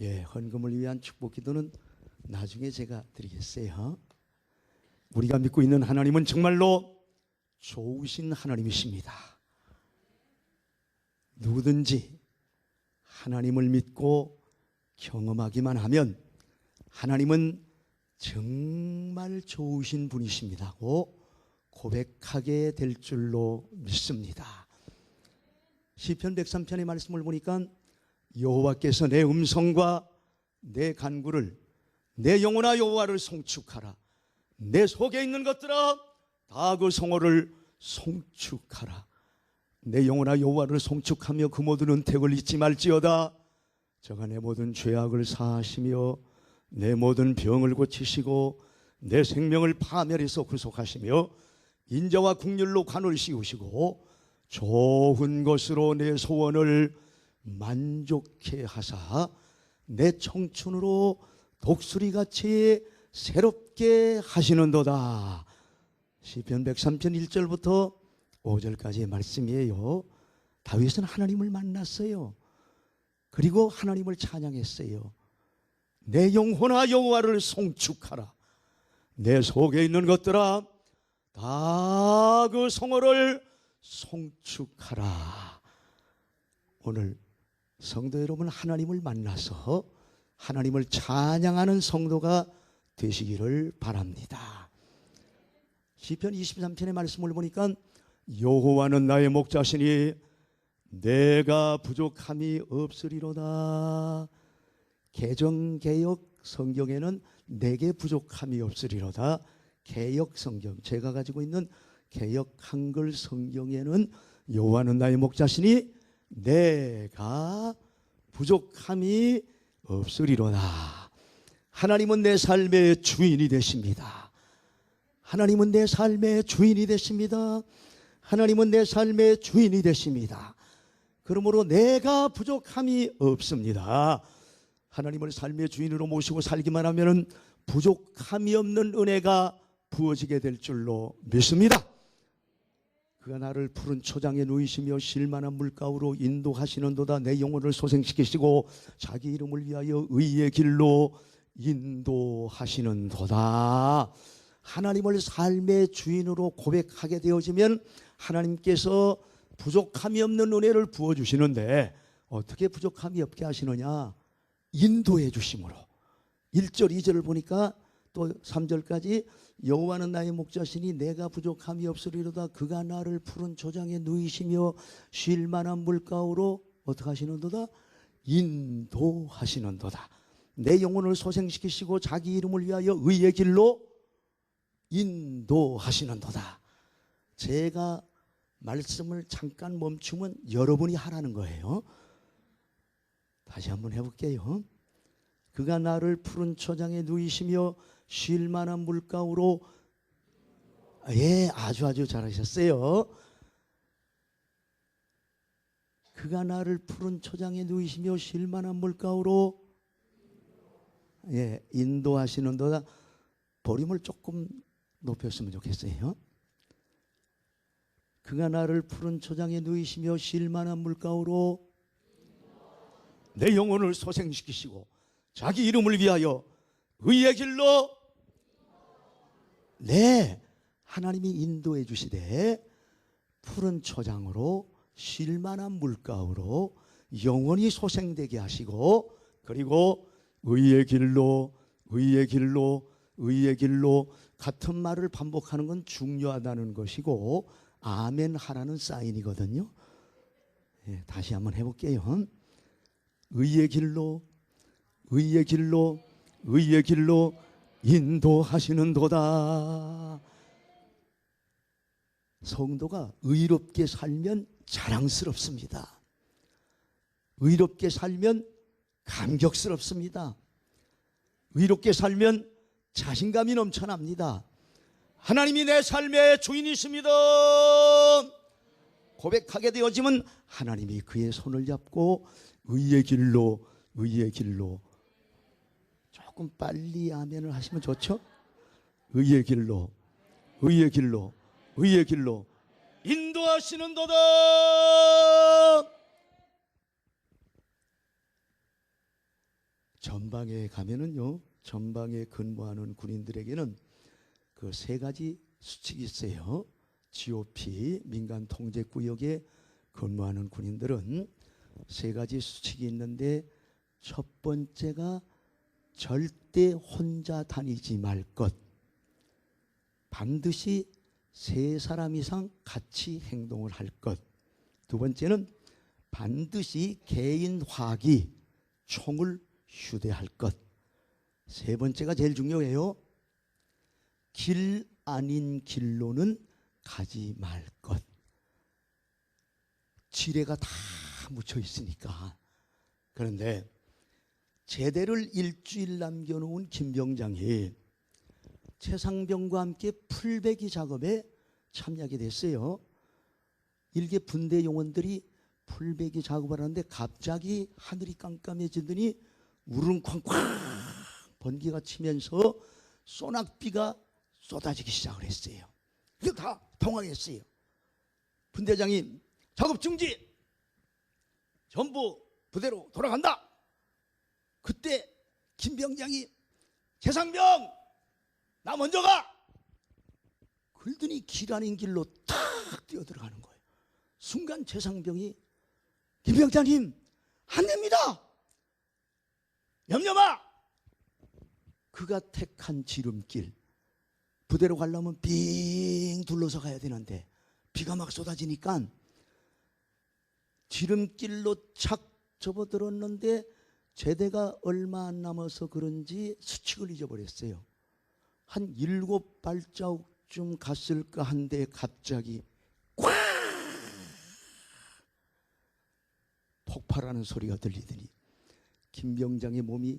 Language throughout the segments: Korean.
헌금을 위한 축복 기도는 나중에 제가 드리겠어요. 우리가 믿고 있는 하나님은 정말로 좋으신 하나님이십니다. 누구든지 하나님을 믿고 경험하기만 하면 하나님은 정말 좋으신 분이십니다고 고백하게 될 줄로 믿습니다. 시편 103편의 말씀을 보니까 여호와께서 내 음성과 내 간구를 내 영혼아 여호와를 송축하라. 내 속에 있는 것들아 다 그 성호를 송축하라. 내 영혼아 여호와를 송축하며 그 모든 은택을 잊지 말지어다. 저가 내 모든 죄악을 사하시며 내 모든 병을 고치시고 내 생명을 파멸해서 구속하시며 인자와 국률로 관을 씌우시고 좋은 것으로 내 소원을 만족해 하사 내 청춘으로 독수리같이 새롭게 하시는도다. 시편 103편 1절부터 5절까지의 말씀이에요. 다윗은 하나님을 만났어요. 그리고 하나님을 찬양했어요. 내 영혼아 여호와를 송축하라. 내 속에 있는 것들아 다 그 성호를 송축하라. 오늘 성도 여러분, 하나님을 만나서 하나님을 찬양하는 성도가 되시기를 바랍니다. 시편 23편의 말씀을 보니까 여호와는 나의 목자시니 내가 부족함이 없으리로다. 개정개역 성경에는 내게 부족함이 없으리로다. 개역 성경, 제가 가지고 있는 개역 한글 성경에는 여호와는 나의 목자시니 내가 부족함이 없으리로다. 하나님은 내 삶의 주인이 되십니다. 하나님은 내 삶의 주인이 되십니다. 하나님은 내 삶의 주인이 되십니다. 그러므로 내가 부족함이 없습니다. 하나님을 삶의 주인으로 모시고 살기만 하면 부족함이 없는 은혜가 부어지게 될 줄로 믿습니다. 그가 나를 푸른 초장에 누이시며 쉴만한 물가로 인도하시는도다. 내 영혼을 소생시키시고 자기 이름을 위하여 의의 길로 인도하시는도다. 하나님을 삶의 주인으로 고백하게 되어지면 하나님께서 부족함이 없는 은혜를 부어주시는데 어떻게 부족함이 없게 하시느냐? 인도해 주심으로. 1절 2절을 보니까 또 3절까지 여호와는 나의 목자시니 내가 부족함이 없으리로다. 그가 나를 푸른 초장에 누이시며 쉴만한 물가로 어떻게 하시는도다? 인도하시는도다. 내 영혼을 소생시키시고 자기 이름을 위하여 의의 길로 인도하시는도다. 제가 말씀을 잠깐 멈추면 여러분이 하라는 거예요. 다시 한번 해볼게요. 그가 나를 푸른 초장에 누이시며 쉴만한 물가로. 아주 잘하셨어요. 그가 나를 푸른 초장에 누이시며 쉴만한 물가로 인도하시는도다. 볼륨을 조금 높였으면 좋겠어요. 그가 나를 푸른 초장에 누이시며 쉴만한 물가로 내 영혼을 소생시키시고 자기 이름을 위하여 의의 길로. 하나님이 인도해 주시되 푸른 초장으로 쉴만한 물가로 영원히 소생되게 하시고, 그리고 의의 길로 같은 말을 반복하는 건 중요하다는 것이고 아멘 하라는 사인이거든요. 다시 한번 해볼게요. 의의 길로 인도하시는도다. 성도가 의롭게 살면 자랑스럽습니다. 의롭게 살면 감격스럽습니다. 의롭게 살면 자신감이 넘쳐납니다. 하나님이 내 삶의 주인이십니다 고백하게 되어지면 하나님이 그의 손을 잡고 의의 길로. 조금 빨리 아멘을 하시면 좋죠? 의의 길로 인도하시는도다. 전방에 가면은요, 전방에 근무하는 군인들에게는 그 세 가지 수칙이 있어요. GOP 민간 통제 구역에 근무하는 군인들은 세 가지 수칙이 있는데, 첫 번째가 절대 혼자 다니지 말 것. 반드시 세 사람 이상 같이 행동을 할 것. 두 번째는 반드시 개인 화기, 총을 휴대할 것. 세 번째가 제일 중요해요. 길 아닌 길로는 가지 말 것. 지뢰가 다 묻혀 있으니까. 그런데 제대를 일주일 남겨놓은 김병장이 최상병과 함께 풀베기 작업에 참여하게 됐어요. 일개 분대 요원들이 풀베기 작업을 하는데 갑자기 하늘이 깜깜해지더니 우릉쾅쾅 번개가 치면서 소낙비가 쏟아지기 시작을 했어요. 이거 다 당황했어요. 분대장이 작업 중지! 전부 부대로 돌아간다! 그때 김병장이 최상병! 나 먼저 가! 그러더니 길 아닌 길로 탁 뛰어들어가는 거예요. 순간 최상병이 김병장님 안 됩니다! 염려마! 그가 택한 지름길, 부대로 가려면 빙 둘러서 가야 되는데 비가 막 쏟아지니까 지름길로 착 접어들었는데 제대가 얼마 안 남아서 그런지 수칙을 잊어버렸어요. 한 7발자국쯤 갔을까 한데 갑자기 꽉 폭발하는 소리가 들리더니 김병장의 몸이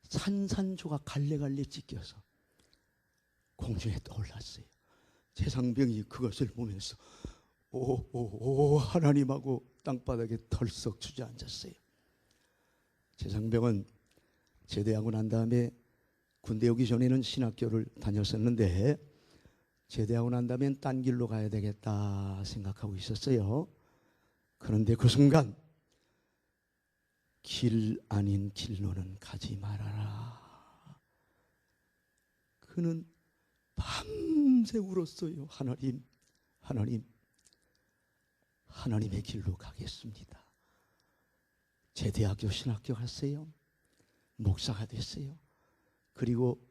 산산조각 갈래갈래 찢겨서 공중에 떠올랐어요. 최상병이 그것을 보면서 오 하나님하고 땅바닥에 털썩 주저앉았어요. 최상병은 제대하고 난 다음에 군대 오기 전에는 신학교를 다녔었는데 제대하고 난 다음엔 딴 길로 가야 되겠다 생각하고 있었어요. 그런데 그 순간 길 아닌 길로는 가지 말아라. 그는 밤새 울었어요. 하나님의 길로 가겠습니다. 제대학교 신학교 갔어요. 목사가 됐어요. 그리고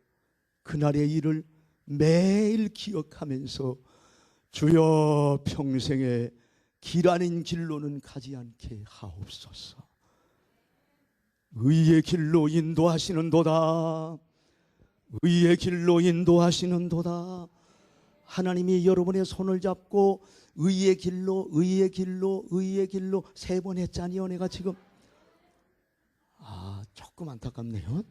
그날의 일을 매일 기억하면서 주여 평생에 길 아닌 길로는 가지 않게 하옵소서. 의의 길로 인도하시는도다. 의의 길로 인도하시는도다. 하나님이 여러분의 손을 잡고 의의 길로 의의 길로 의의 길로 3번 했잖아요. 내가 지금 조금 안타깝네요.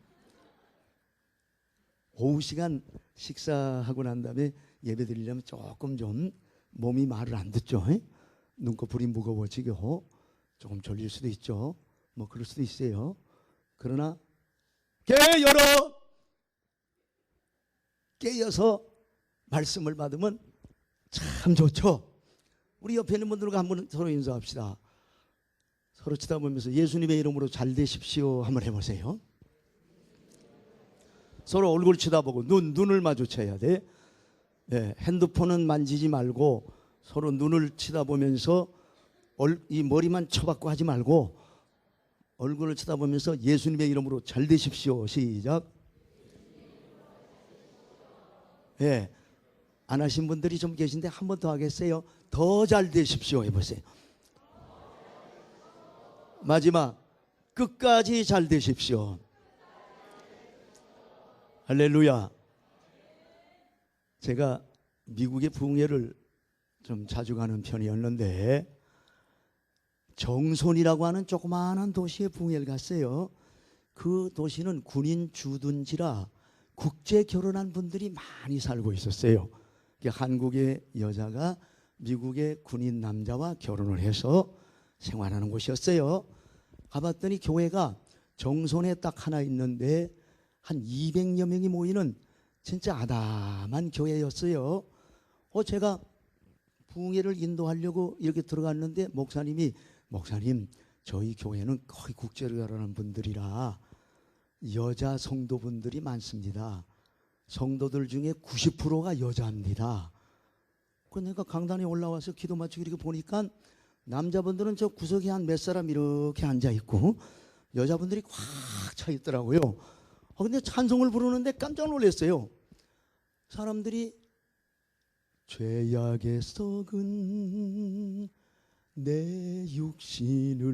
오후 시간 식사하고 난 다음에 예배 드리려면 조금 좀 몸이 말을 안 듣죠. 눈꺼풀이 무거워지고 조금 졸릴 수도 있죠. 뭐 그럴 수도 있어요. 그러나 깨어서 말씀을 받으면 참 좋죠. 우리 옆에 있는 분들과 한번 서로 인사합시다. 서로 쳐다보면서 예수님의 이름으로 잘 되십시오 한번 해보세요. 서로 얼굴 쳐다보고 눈을 마주쳐야 돼. 네, 핸드폰은 만지지 말고 서로 눈을 쳐다보면서 이 머리만 쳐박고 하지 말고 얼굴을 쳐다보면서 예수님의 이름으로 잘 되십시오. 시작. 예, 안 하신 분들이 좀 계신데 한 번 더 하겠어요. 더 잘 되십시오 해보세요. 마지막 끝까지 잘 되십시오. 할렐루야. 제가 미국의 부흥회를 좀 자주 가는 편이었는데 정선이라고 하는 조그마한 도시에 부흥회를 갔어요. 그 도시는 군인 주둔지라 국제 결혼한 분들이 많이 살고 있었어요. 한국의 여자가 미국의 군인 남자와 결혼을 해서 생활하는 곳이었어요. 가봤더니 교회가 정선에 딱 하나 있는데 한 200여 명이 모이는 진짜 아담한 교회였어요. 제가 부흥회를 인도하려고 이렇게 들어갔는데 목사님 저희 교회는 거의 국제를 결혼한 분들이라 여자 성도분들이 많습니다. 성도들 중에 90%가 여자입니다. 그러니까 강단에 올라와서 기도 마치고 이렇게 보니까 남자분들은 저 구석에 한 몇 사람 이렇게 앉아 있고 여자분들이 꽉 차 있더라고요. 근데 찬송을 부르는데 깜짝 놀랐어요. 사람들이 죄악에 썩은 내 육신을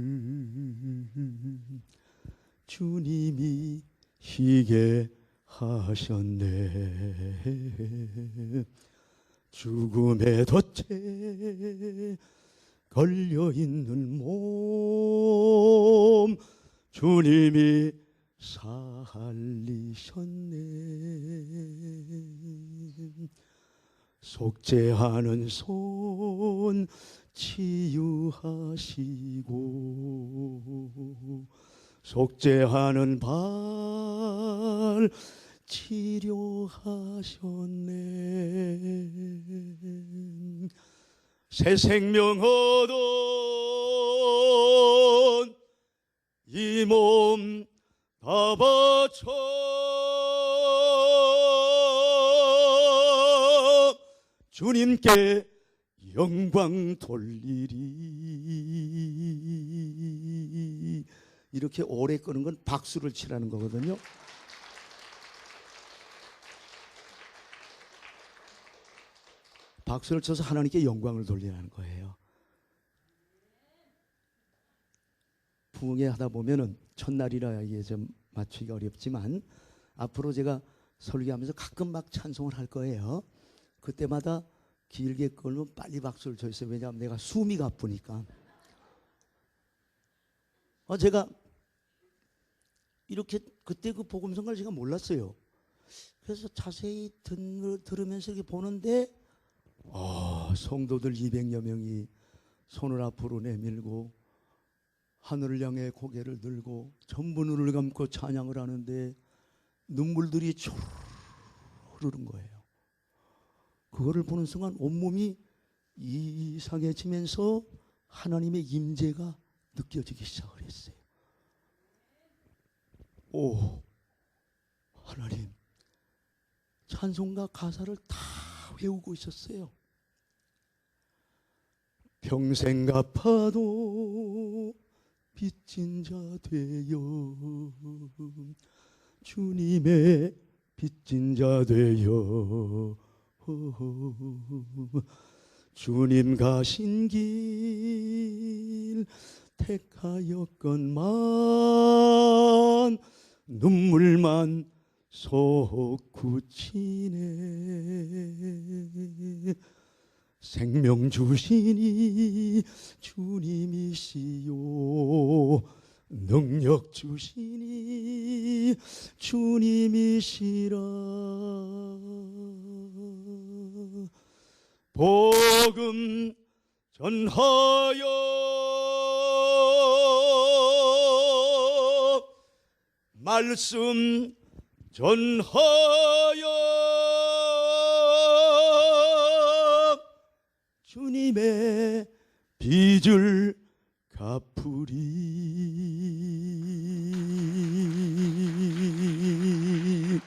주님이 희게 하셨네. 죽음의 덫에 걸려있는 몸 주님이 살리셨네. 속죄하는 손 치유하시고 속죄하는 발 치료하셨네. 새 생명 얻은 이 몸 다 바쳐 주님께 영광 돌리리. 이렇게 오래 끄는 건 박수를 치라는 거거든요. 박수를 쳐서 하나님께 영광을 돌리라는 거예요. 부흥회 하다 보면은 첫날이라 이게 좀 맞추기가 어렵지만 앞으로 제가 설교하면서 가끔 막 찬송을 할 거예요. 그때마다 길게 끌면 빨리 박수를 쳐주세요. 왜냐하면 내가 숨이 가쁘니까. 제가 이렇게 그때 그 복음성가를 제가 몰랐어요. 그래서 자세히 들으면서 이렇게 보는데 성도들 200여 명이 손을 앞으로 내밀고 하늘을 향해 고개를 들고 전부 눈을 감고 찬양을 하는데 눈물들이 쭉 흐르는 거예요. 그거를 보는 순간 온몸이 이상해지면서 하나님의 임재가 느껴지기 시작을 했어요. 오, 하나님, 찬송가 가사를 다 외우고 있었어요. 평생 갚아도 빚진 자 되어 주님의 빚진 자 되어 주님 가신 길 택하였건만 눈물만 솟구치네. 생명 주시니 주님이시요 능력 주시니 주님이시라. 복음 전하여 말씀 전하여 주님의 빚을 갚으리.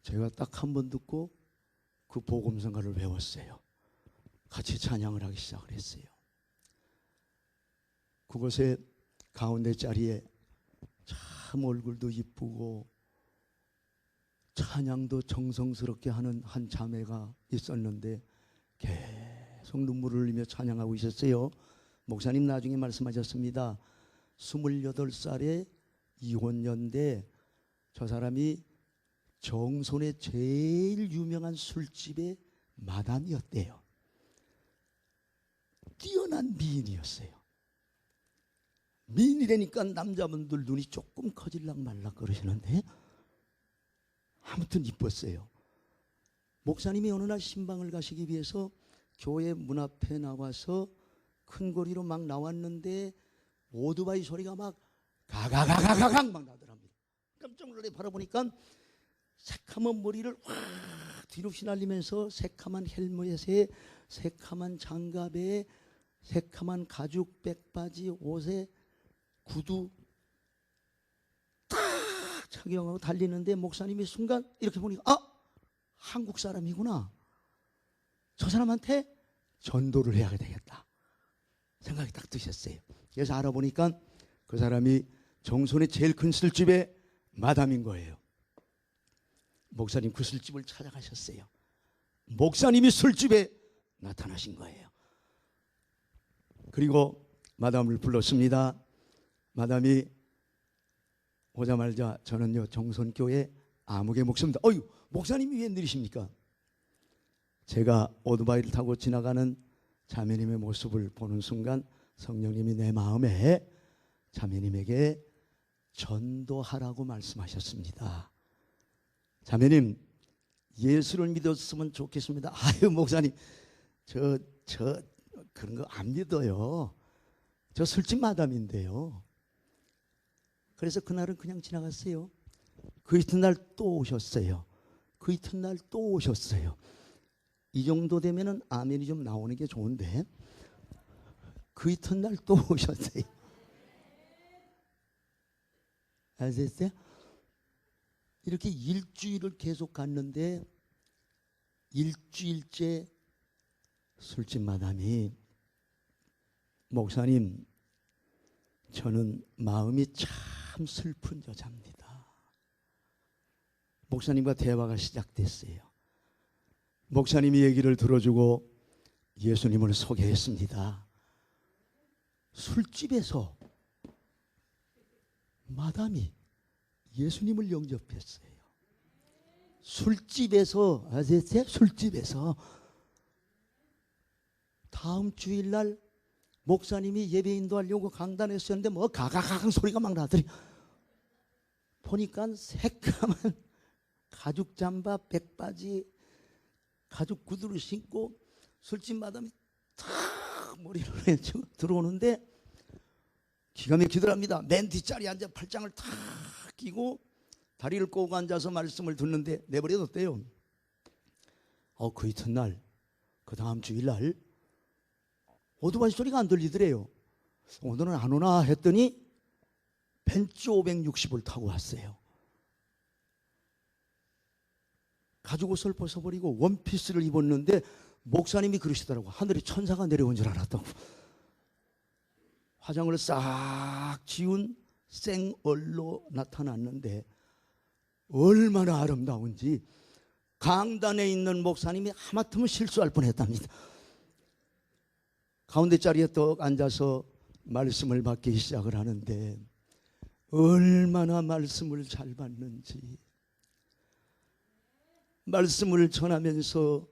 제가 딱 한 번 듣고 그 복음성가를 외웠어요. 같이 찬양을 하기 시작을 했어요. 그곳에 가운데 자리에 참 얼굴도 이쁘고 찬양도 정성스럽게 하는 한 자매가 있었는데 계속 눈물을 흘리며 찬양하고 있었어요. 목사님 나중에 말씀하셨습니다. 28살에 이혼녀인데 저 사람이 정선의 제일 유명한 술집의 마담이었대요. 뛰어난 미인이었어요. 미인이라니까 남자분들 눈이 조금 커질락 말락 그러시는데 아무튼 이뻤어요. 목사님이 어느 날 신방을 가시기 위해서 교회 문 앞에 나와서 큰 거리로 막 나왔는데 오토바이 소리가 막 가가가가가강 막 나더랍니다. 깜짝 놀래 바라보니까 새카만 머리를 확 뒤로 휘날리면서 새카만 헬멧에 새카만 장갑에 새카만 가죽 백바지 옷에 구두 딱 착용하고 달리는데 목사님이 순간 이렇게 보니까 한국 사람이구나. 저 사람한테 전도를 해야 되겠다 생각이 딱 드셨어요. 그래서 알아보니까 그 사람이 정선의 제일 큰 술집의 마담인 거예요. 목사님 그 술집을 찾아가셨어요. 목사님이 술집에 나타나신 거예요. 그리고 마담을 불렀습니다. 마담이 오자마자 저는요 정선교회 아무개 목사입니다. 목사님이 왜 느리십니까? 제가 오토바이를 타고 지나가는 자매님의 모습을 보는 순간 성령님이 내 마음에 자매님에게 전도하라고 말씀하셨습니다. 자매님 예수를 믿었으면 좋겠습니다. 목사님 저 그런 거 안 믿어요. 저 술집 마담인데요. 그래서 그날은 그냥 지나갔어요. 그 이튿날 또 오셨어요. 그 이튿날 또 오셨어요. 이 정도 되면은 아멘이 좀 나오는 게 좋은데 그 이튿날 또 오셨어요. 아셨어요? 이렇게 일주일을 계속 갔는데 일주일째 술집 마담이 목사님 저는 마음이 참 슬픈 여자입니다. 목사님과 대화가 시작됐어요. 목사님이 얘기를 들어주고 예수님을 소개했습니다. 술집에서 마담이 예수님을 영접했어요. 술집에서 아세요? 술집에서 다음 주일날 목사님이 예배 인도하려고 강단에 섰는데 뭐 가가가강 소리가 막 나더니 보니까 새까만 가죽 잠바 백바지 가죽 구두를 신고 술집 마담이 탁 머리를 내치고 들어오는데 기가 막히더랍니다. 맨 뒷자리에 앉아 팔짱을 탁 끼고 다리를 꼬고 앉아서 말씀을 듣는데 내버려뒀대요. 그 이튿날 그 다음 주일날 오토바이 소리가 안 들리더래요. 오늘은 안 오나 했더니 벤츠 560을 타고 왔어요. 가죽 옷을 벗어버리고 원피스를 입었는데 목사님이 그러시더라고. 하늘에 천사가 내려온 줄 알았다고. 화장을 싹 지운 생얼로 나타났는데 얼마나 아름다운지 강단에 있는 목사님이 하마터면 실수할 뻔했답니다. 가운데 자리에 떡 앉아서 말씀을 받기 시작을 하는데 얼마나 말씀을 잘 받는지 말씀을 전하면서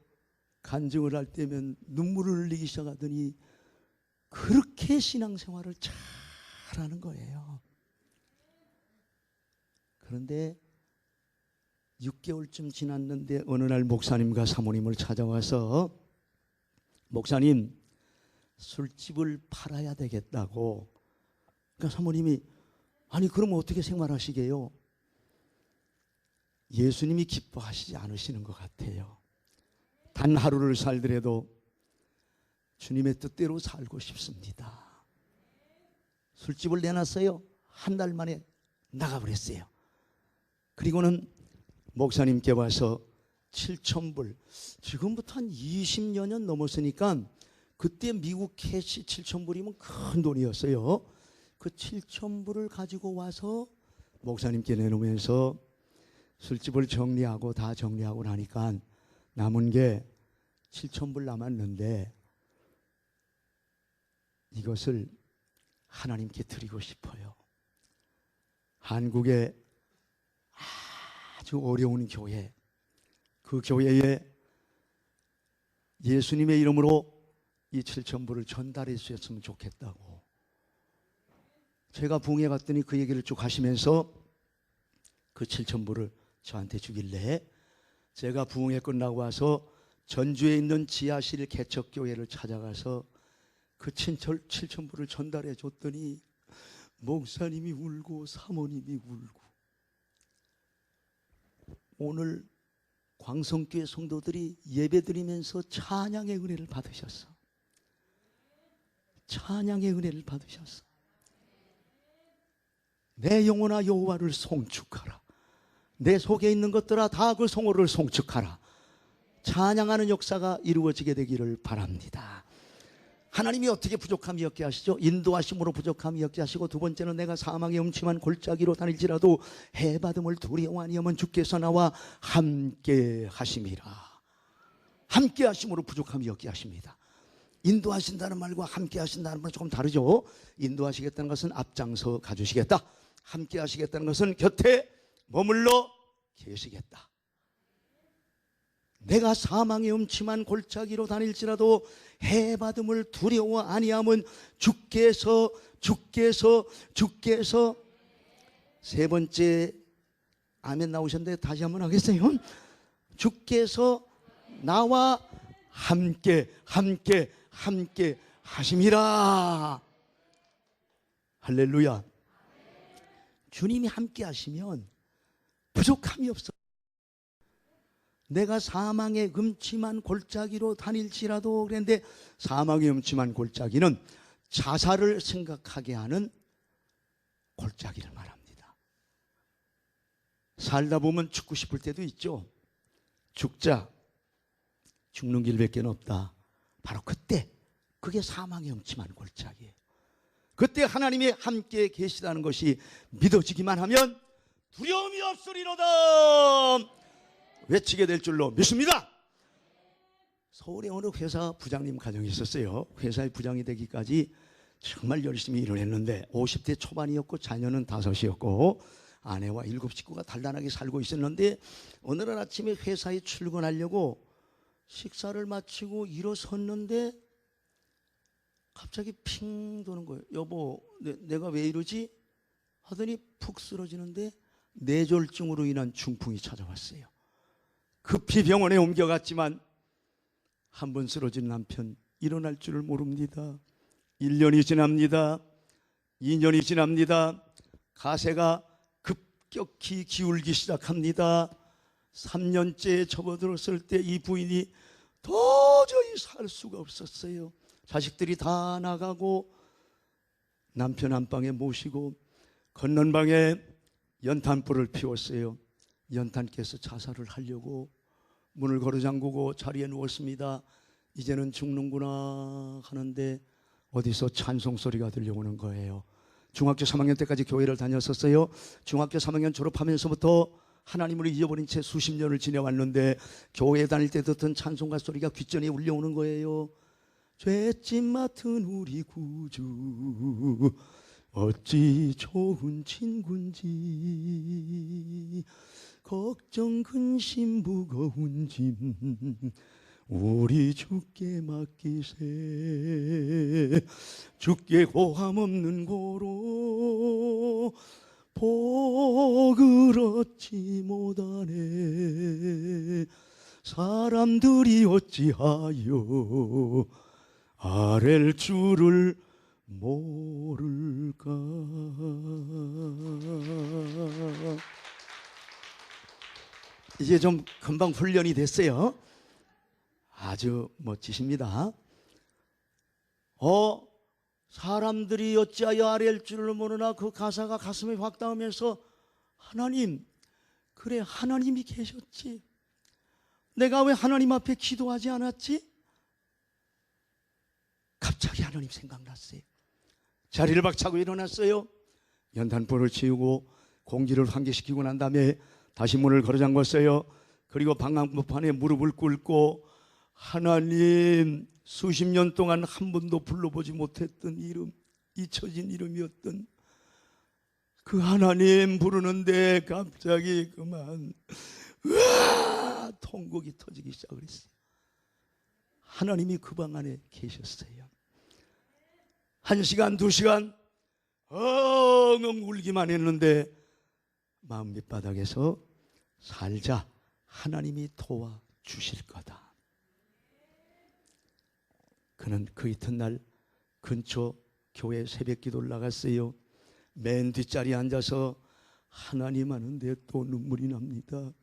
간증을 할 때면 눈물을 흘리기 시작하더니 그렇게 신앙생활을 잘하는 거예요. 그런데 6개월쯤 지났는데 어느 날 목사님과 사모님을 찾아와서 목사님 술집을 팔아야 되겠다고. 그러니까 사모님이 아니 그럼 어떻게 생활하시게요? 예수님이 기뻐하시지 않으시는 것 같아요. 단 하루를 살더라도 주님의 뜻대로 살고 싶습니다. 술집을 내놨어요. 한 달 만에 나가버렸어요. 그리고는 목사님께 와서 7,000불, 지금부터 한 20여 년 넘었으니까 그때 미국 캐시 7,000불이면 큰 돈이었어요. 그 7,000불을 가지고 와서 목사님께 내놓으면서 술집을 정리하고 다 정리하고 나니까 남은 게 7,000불 남았는데 이것을 하나님께 드리고 싶어요. 한국의 아주 어려운 교회, 그 교회에 예수님의 이름으로 이 7,000불을 전달해 주셨으면 좋겠다고. 제가 부흥회 갔더니 그 얘기를 쭉 하시면서 그 7,000불을 저한테 주길래 제가 부흥회 끝나고 와서 전주에 있는 지하실 개척교회를 찾아가서 그 7,000불을 전달해 줬더니 목사님이 울고 사모님이 울고 오늘 광성교회 성도들이 예배드리면서 찬양의 은혜를 받으셨어. 찬양의 은혜를 받으셨어. 내 영혼아 여호와를 송축하라. 내 속에 있는 것들아 다 그 성호를 송축하라. 찬양하는 역사가 이루어지게 되기를 바랍니다. 하나님이 어떻게 부족함이 없게 하시죠? 인도하심으로 부족함이 없게 하시고, 두 번째는 내가 사망의 음침한 골짜기로 다닐지라도 해받음을 두려워 아니하면 주께서 나와 함께 하심이라. 함께 하심으로 부족함이 없게 하십니다. 인도하신다는 말과 함께 하신다는 말은 조금 다르죠. 인도하시겠다는 것은 앞장서 가주시겠다. 함께 하시겠다는 것은 곁에 머물러 계시겠다. 내가 사망의 음침한 골짜기로 다닐지라도 해받음을 두려워 아니하면 주께서 세 번째 아멘 나오셨는데 다시 한번 하겠어요. 주께서 나와 함께 하심이라. 할렐루야. 주님이 함께 하시면 부족함이 없어. 내가 사망의 음침한 골짜기로 다닐지라도 그랬는데, 사망의 음침한 골짜기는 자살을 생각하게 하는 골짜기를 말합니다. 살다 보면 죽고 싶을 때도 있죠. 죽는 길밖에 없다. 바로 그때, 그게 사망의 음침한 골짜기예요. 그때 하나님이 함께 계시다는 것이 믿어지기만 하면 두려움이 없으리로다 외치게 될 줄로 믿습니다. 서울에 어느 회사 부장님 가정이 있었어요. 회사의 부장이 되기까지 정말 열심히 일을 했는데 50대 초반이었고 자녀는 5이었고 아내와 7 식구가 단단하게 살고 있었는데, 어느 날 아침에 회사에 출근하려고 식사를 마치고 일어섰는데 갑자기 핑 도는 거예요. 여보, 내가 왜 이러지? 하더니 푹 쓰러지는데 뇌졸중으로 인한 중풍이 찾아왔어요. 급히 병원에 옮겨갔지만 한 번 쓰러진 남편 일어날 줄을 모릅니다. 1년이 지납니다. 2년이 지납니다. 가세가 급격히 기울기 시작합니다. 3년째에 접어들었을 때 이 부인이 도저히 살 수가 없었어요. 자식들이 다 나가고 남편 안방에 모시고 건넌방에 연탄불을 피웠어요. 연탄께서 자살을 하려고 문을 걸어잠그고 자리에 누웠습니다. 이제는 죽는구나 하는데 어디서 찬송 소리가 들려오는 거예요. 중학교 3학년 때까지 교회를 다녔었어요. 중학교 3학년 졸업하면서부터 하나님을 잊어버린 채 수십 년을 지내왔는데 교회 다닐 때 듣던 찬송가 소리가 귓전에 울려오는 거예요. 죄짐 맡은 우리 구주 어찌 좋은 친구인지, 걱정 근심 무거운 짐 우리 주께 맡기세. 주께 고함 없는 고로 복을 얻지 못하네. 사람들이 어찌하여 아랠 줄을 모를까. 이제 좀 금방 훈련이 됐어요. 아주 멋지십니다. 사람들이 어찌하여 아랠 줄을 모르나, 그 가사가 가슴에 확 닿으면서 하나님, 그래 하나님이 계셨지. 내가 왜 하나님 앞에 기도하지 않았지? 갑자기 하나님 생각났어요. 자리를 박차고 일어났어요. 연탄불을 치우고 공기를 환기시키고 난 다음에 다시 문을 걸어잠궜어요. 그리고 방광판에 무릎을 꿇고 하나님, 수십 년 동안 한 번도 불러보지 못했던 이름, 잊혀진 이름이었던 그 하나님 부르는데 갑자기 그만 통곡이 터지기 시작을 했어요. 하나님이 그 방 안에 계셨어요. 1시간, 2시간 엉엉 울기만 했는데 마음 밑바닥에서 살자, 하나님이 도와주실 거다. 그는 그 이튿날 근처 교회 새벽 기도를 나갔어요. 맨 뒷자리에 앉아서 하나님 하는데 또 눈물이 납니다.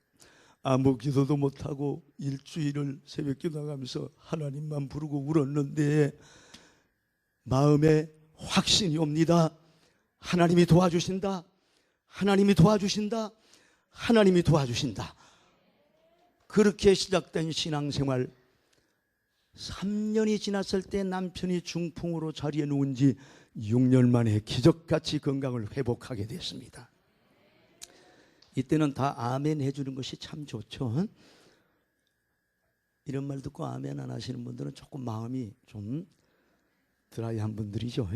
아무 기도도 못하고 일주일을 새벽 기도 나가면서 하나님만 부르고 울었는데 마음에 확신이 옵니다. 하나님이 도와주신다. 하나님이 도와주신다. 하나님이 도와주신다. 그렇게 시작된 신앙생활 3년이 지났을 때 남편이 중풍으로 자리에 누운 지 6년 만에 기적같이 건강을 회복하게 됐습니다. 이때는 다 아멘 해주는 것이 참 좋죠. 이런 말 듣고 아멘 안 하시는 분들은 조금 마음이 좀 드라이한 분들이죠.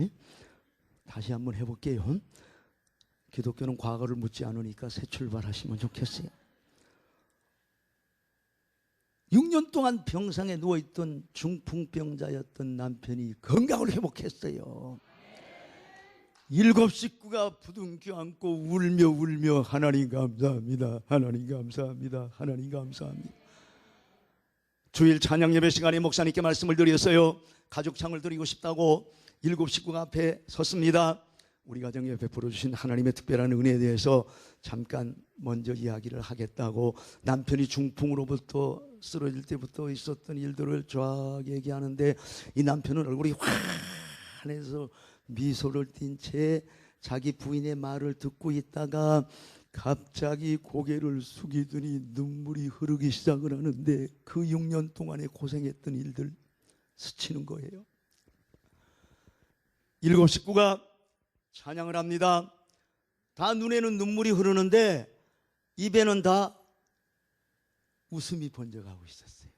다시 한번 해볼게요. 기독교는 과거를 묻지 않으니까 새 출발하시면 좋겠어요. 6년 동안 병상에 누워있던 중풍병자였던 남편이 건강을 회복했어요. 7 식구가 부둥켜 안고 울며 하나님 감사합니다. 하나님 감사합니다. 하나님 감사합니다. 주일 찬양 예배 시간에 목사님께 말씀을 드렸어요. 가족창을 드리고 싶다고 7 식구가 앞에 섰습니다. 우리 가정에 베풀어 주신 하나님의 특별한 은혜에 대해서 잠깐 먼저 이야기를 하겠다고 남편이 중풍으로부터 쓰러질 때부터 있었던 일들을 쫙 얘기하는데 이 남편은 얼굴이 환해서 미소를 띤 채 자기 부인의 말을 듣고 있다가 갑자기 고개를 숙이더니 눈물이 흐르기 시작을 하는데 그 6년 동안에 고생했던 일들 스치는 거예요. 7 식구가 찬양을 합니다. 다 눈에는 눈물이 흐르는데 입에는 다 웃음이 번져가고 있었어요.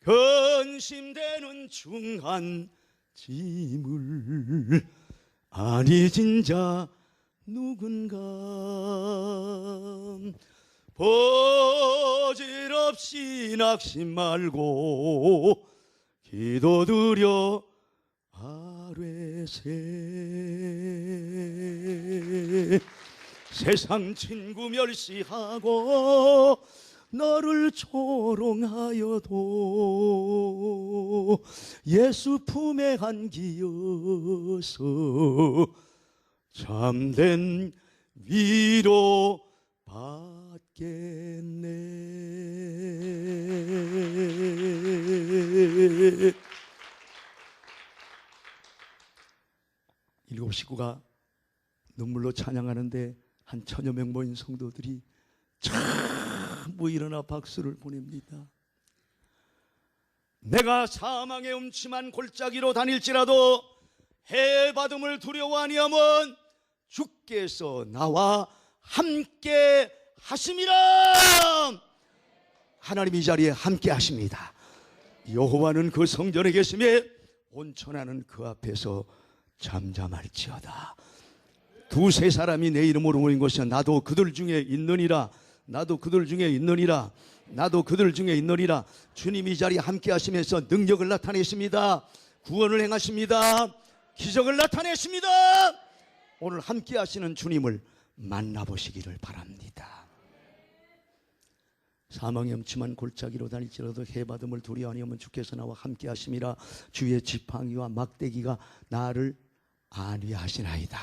근심되는 중한 짐을 아니 진자 누군가 보질없이 낙심 말고 기도드려 아뢰세. 세상 친구 멸시하고 너를 조롱하여도 예수 품에 안기어서 참된 위로 받겠네. 7 식구가 눈물로 찬양하는데 한 1000여 명 모인 성도들이 전부 일어나 박수를 보냅니다. 내가 사망의 음침한 골짜기로 다닐지라도 해받음을 두려워 아니하면 주께서 나와 함께 하심이라. 하나님 이 자리에 함께 하십니다. 여호와는 그 성전에 계시며 온 천하는 그 앞에서 잠잠할지어다. 2-3 사람이 내 이름으로 모인 것이야 나도 그들 중에 있느니라. 나도 그들 중에 있느니라. 나도 그들 중에 있느니라. 주님이 이 자리에 함께 하시면서 능력을 나타내십니다. 구원을 행하십니다. 기적을 나타내십니다. 오늘 함께 하시는 주님을 만나보시기를 바랍니다. 사망의 음침한 골짜기로 다닐지라도 해받음을 두려워 아니하면 주께서 나와 함께 하심이라. 주의 지팡이와 막대기가 나를 안위하시나이다.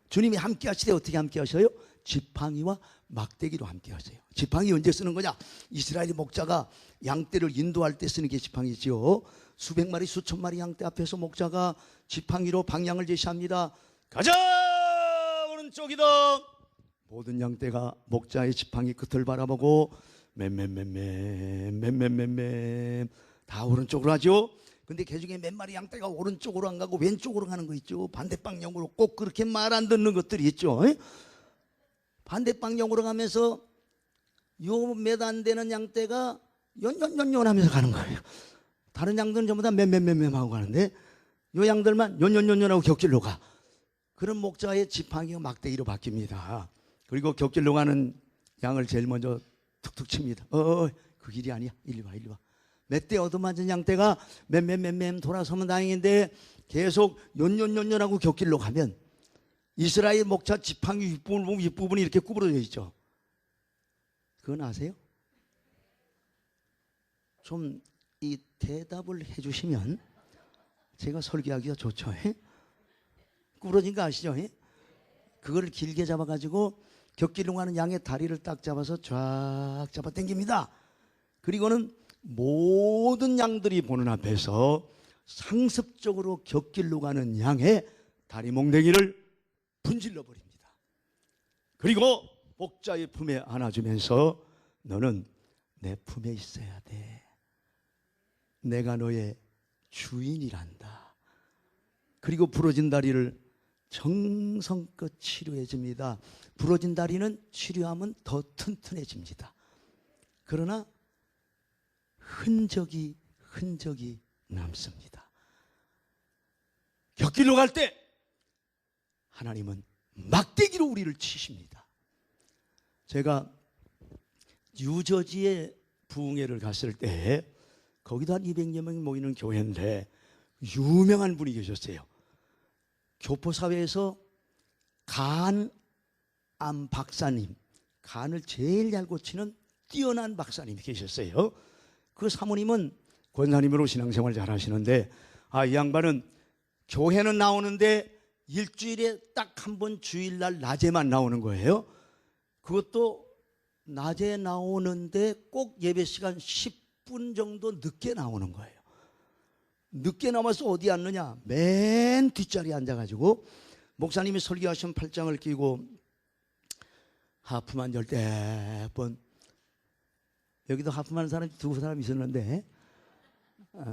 주님이 함께 하시되 어떻게 함께 하셔요? 지팡이와 막대기로 함께 하세요. 지팡이 언제 쓰는 거냐? 이스라엘 목자가 양떼를 인도할 때 쓰는 게 지팡이지요. 수백 마리 수천 마리 양떼 앞에서 목자가 지팡이로 방향을 제시합니다. 가자! 오른쪽이다. 모든 양떼가 목자의 지팡이 끝을 바라보고 맴 다 오른쪽으로 하죠. 근데 그 중에 몇 마리 양떼가 오른쪽으로 안 가고 왼쪽으로 가는 거 있죠. 반대 방향으로 꼭 그렇게 말 안 듣는 것들이 있죠. 반대 방향으로 가면서 요 몇 안 되는 양떼가 연연연연 하면서 가는 거예요. 다른 양들은 전부 다 맴 하고 가는데 요 양들만 연연연연 하고 격길로 가. 그런 목자의 지팡이가 막대기로 바뀝니다. 그리고 격길로 가는 양을 제일 먼저 툭툭 칩니다. 그 길이 아니야. 이리 와. 몇 대 얻어맞은 양떼가 맴 돌아서면 다행인데 계속 연연하고 격길로 가면 이스라엘 목자 지팡이 윗부분을 보면 윗부분이 이렇게 구부러져 있죠. 그건 아세요? 좀 이 대답을 해주시면 제가 설교하기가 좋죠. 구부러진 거 아시죠? 그거를 길게 잡아가지고 격길로 가는 양의 다리를 딱 잡아서 쫙 잡아 당깁니다. 그리고는 모든 양들이 보는 앞에서 상습적으로 격길로 가는 양의 다리 몽댕이를 분질러 버립니다. 그리고 목자의 품에 안아주면서 너는 내 품에 있어야 돼. 내가 너의 주인이란다. 그리고 부러진 다리를 정성껏 치료해 줍니다. 부러진 다리는 치료하면 더 튼튼해집니다. 그러나 흔적이 남습니다. 곁길로 갈 때 하나님은 막대기로 우리를 치십니다. 제가 뉴저지에 부흥회를 갔을 때 거기도 한 200여 명이 모이는 교회인데 유명한 분이 계셨어요. 교포사회에서 간암 박사님, 간을 제일 잘 고치는 뛰어난 박사님이 계셨어요. 그 사모님은 권사님으로 신앙생활 잘 하시는데 이 양반은 교회는 나오는데 일주일에 딱 한 번 주일날 낮에만 나오는 거예요. 그것도 낮에 나오는데 꼭 예배 시간 10분 정도 늦게 나오는 거예요. 늦게 나와서 어디 앉느냐? 맨 뒷자리에 앉아가지고 목사님이 설교하시면 팔짱을 끼고 하프만 열 때 번, 여기도 하프만 사람이 두 사람 있었는데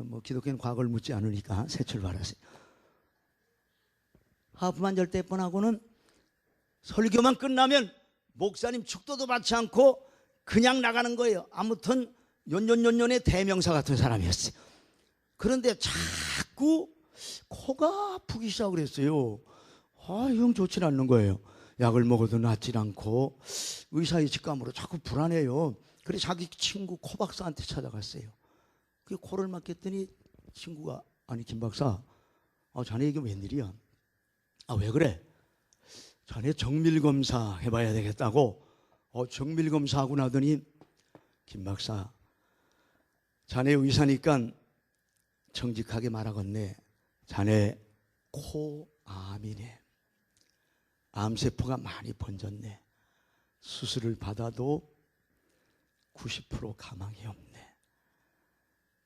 뭐 기독교는 과거를 묻지 않으니까 새 출발하세요. 하프만 열 때 뻔하고는 설교만 끝나면 목사님 축도도 받지 않고 그냥 나가는 거예요. 아무튼 연년의 대명사 같은 사람이었어요. 그런데 자꾸 코가 아프기 시작을 했어요. 형 좋지 않는 거예요. 약을 먹어도 낫질 않고 의사의 직감으로 자꾸 불안해요. 그래서 자기 친구 코 박사한테 찾아갔어요. 그 코를 맡겼더니 친구가 아니 김 박사, 자네 이게 웬일이야? 왜 그래? 자네 정밀검사 해봐야 되겠다고. 정밀검사하고 나더니 김 박사, 자네 의사니까 정직하게 말하겠네. 자네 코암이네. 암세포가 많이 번졌네. 수술을 받아도 90% 가망이 없네.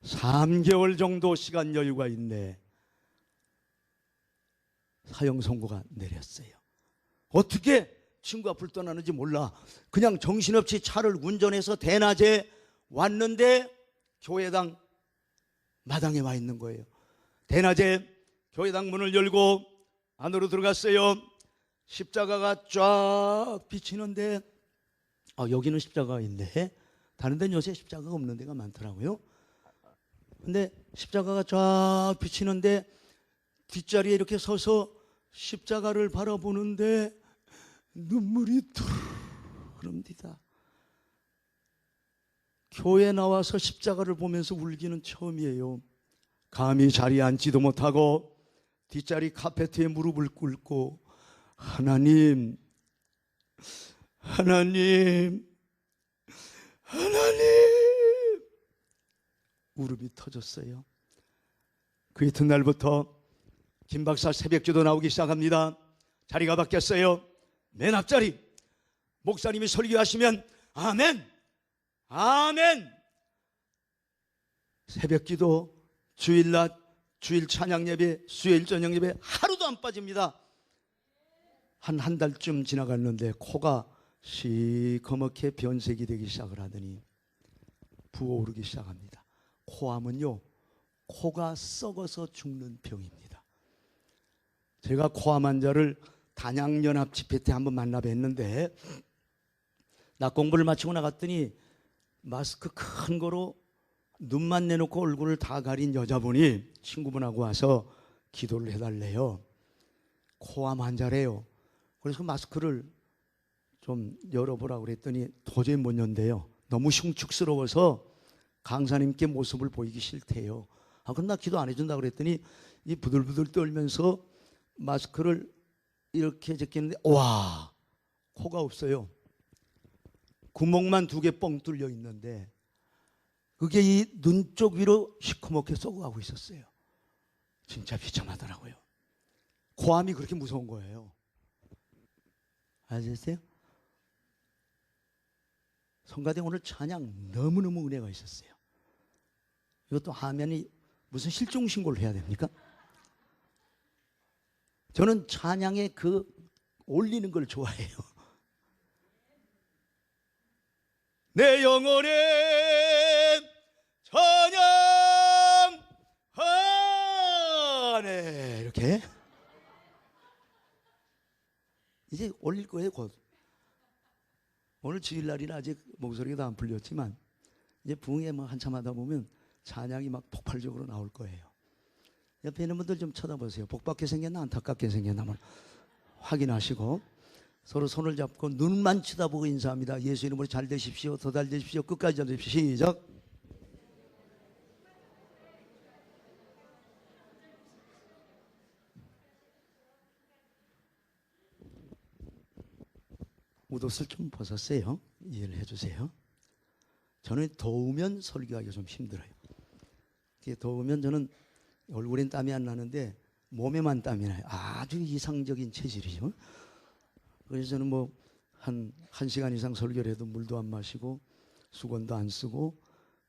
3개월 정도 시간 여유가 있네. 사형 선고가 내렸어요. 어떻게 친구가 불 떠나는지 몰라. 그냥 정신없이 차를 운전해서 대낮에 왔는데 교회당 마당에 와 있는 거예요. 대낮에 교회당 문을 열고 안으로 들어갔어요. 십자가가 쫙 비치는데 여기는 십자가가 있네. 다른 데는 요새 십자가가 없는 데가 많더라고요. 근데 십자가가 쫙 비치는데 뒷자리에 이렇게 서서 십자가를 바라보는데 눈물이 투르 흐릅니다. 교회 나와서 십자가를 보면서 울기는 처음이에요. 감히 자리에 앉지도 못하고 뒷자리 카페트에 무릎을 꿇고 하나님 울음이 터졌어요. 그 이튿날부터 김 박사 새벽기도 나오기 시작합니다. 자리가 바뀌었어요. 맨 앞자리. 목사님이 설교하시면 아멘, 아멘. 새벽기도, 주일낮, 주일 찬양예배, 수요일 저녁예배 하루도 안 빠집니다. 한 달쯤 지나갔는데 코가 시커멓게 변색이 되기 시작을 하더니 부어오르기 시작합니다. 코암은요, 코가 썩어서 죽는 병입니다. 제가 코암 환자를 단양연합 집회 때 한번 만나 뵀는데 낮 공부를 마치고 나갔더니 마스크 큰 거로 눈만 내놓고 얼굴을 다 가린 여자분이 친구분하고 와서 기도를 해달래요. 코암 환자래요. 그래서 마스크를 좀 열어보라고 그랬더니 도저히 못 연대요. 너무 흉측스러워서 강사님께 모습을 보이기 싫대요. 그럼 나 기도 안 해준다고 그랬더니 이 부들부들 떨면서 마스크를 이렇게 제끼는데 와, 코가 없어요. 구멍만 2개 뻥 뚫려 있는데 그게 이 눈 쪽 위로 시커멓게 썩어가고 있었어요. 진짜 비참하더라고요. 코암이 그렇게 무서운 거예요. 아셨어요? 성가대 오늘 찬양 너무너무 은혜가 있었어요. 이것도 하면이 무슨 실종신고를 해야 됩니까? 저는 찬양에 그 올리는 걸 좋아해요. 내 영혼의 찬양하네. 이렇게 이제 올릴 거예요. 곧. 오늘 주일날이라 아직 목소리가 안 풀렸지만 이제 부흥회 뭐 한참 하다 보면 찬양이 막 폭발적으로 나올 거예요. 옆에 있는 분들 좀 쳐다보세요. 복받게 생겼나 안타깝게 생겼나 한번 확인하시고 서로 손을 잡고 눈만 쳐다보고 인사합니다. 예수 이름으로 잘 되십시오. 더 잘 되십시오. 끝까지 잘 되십시오. 시작. 옷을 좀 벗었어요. 이해를 해주세요. 저는 더우면 설교하기가 좀 힘들어요. 더우면 저는 얼굴엔 땀이 안 나는데 몸에만 땀이 나요. 아주 이상적인 체질이죠. 그래서 저는 뭐 한 시간 이상 설교를 해도 물도 안 마시고 수건도 안 쓰고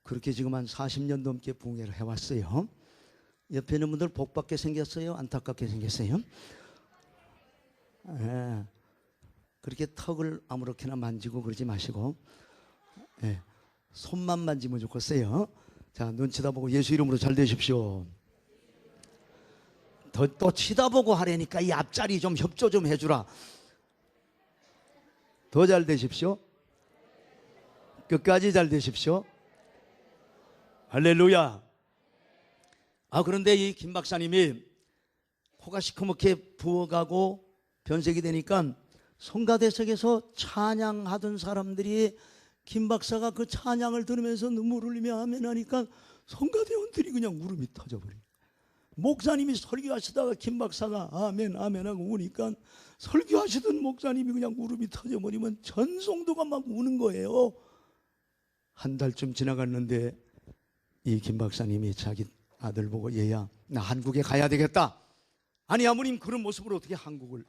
그렇게 지금 한 40년 넘게 부흥회를 해왔어요. 옆에 있는 분들 복받게 생겼어요? 안타깝게 생겼어요? 네. 그렇게 턱을 아무렇게나 만지고 그러지 마시고 네. 손만 만지면 좋겠어요. 자, 눈 쳐다보고 예수 이름으로 잘 되십시오. 또 쳐다보고 하려니까 이 앞자리 좀 협조 좀 해주라. 더 잘 되십시오. 끝까지 잘 되십시오. 할렐루야. 그런데 이 김 박사님이 코가 시커멓게 부어가고 변색이 되니까 성가대석에서 찬양하던 사람들이 김 박사가 그 찬양을 들으면서 눈물을 흘리며 아멘 하니까 성가대원들이 그냥 울음이 터져버려요. 목사님이 설교하시다가 김 박사가 아멘 아멘 하고 우니까 설교하시던 목사님이 그냥 울음이 터져버리면 전 성도가 막 우는 거예요. 한 달쯤 지나갔는데 이 김 박사님이 자기 아들 보고 얘야 나 한국에 가야 되겠다. 아니 아버님 그런 모습으로 어떻게 한국을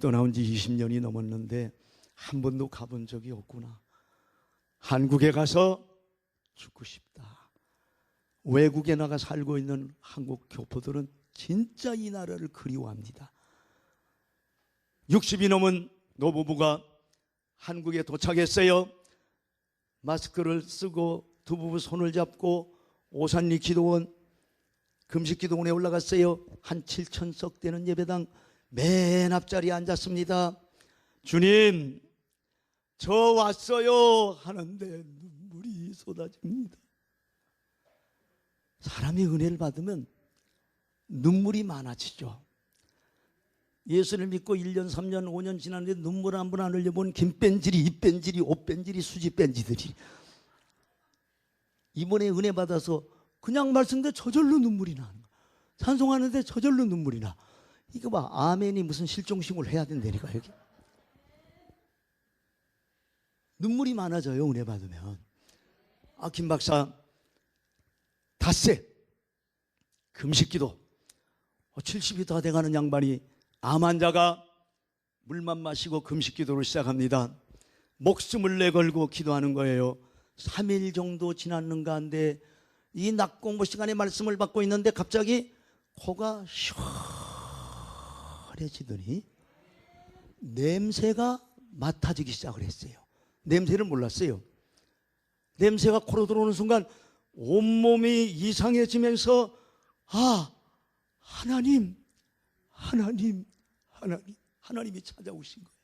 떠나온 지 20년이 넘었는데 한 번도 가본 적이 없구나. 한국에 가서 죽고 싶다. 외국에 나가 살고 있는 한국 교포들은 진짜 이 나라를 그리워합니다. 60이 넘은 노부부가 한국에 도착했어요. 마스크를 쓰고 두 부부 손을 잡고 오산리 기도원 금식기도원에 올라갔어요. 한 7,000석 되는 예배당 맨 앞자리에 앉았습니다. 주님 저 왔어요 하는데 눈물이 쏟아집니다. 사람이 은혜를 받으면 눈물이 많아지죠. 예수를 믿고 1년, 3년, 5년 지났는데 눈물 한 번 안 흘려본 김뺀질이, 입뺀질이, 옷뺀질이, 수지뺀지들이 이번에 은혜 받아서 그냥 말씀인데 저절로 눈물이 나는 거야. 찬송하는데 저절로 눈물이 나. 이거 봐, 아멘이 무슨 실종신고를 해야 된다니까 여기. 눈물이 많아져요 은혜 받으면. 김 박사 닷새 금식기도 70이 다 돼가는 양반이 암 환자가 물만 마시고 금식기도를 시작합니다. 목숨을 내걸고 기도하는 거예요. 3일 정도 지났는가 한데 이 낮 공부 시간에 말씀을 받고 있는데 갑자기 코가 시원해지더니 냄새가 맡아지기 시작을 했어요. 냄새를 몰랐어요. 냄새가 코로 들어오는 순간 온몸이 이상해지면서 하나님이 찾아오신 거예요.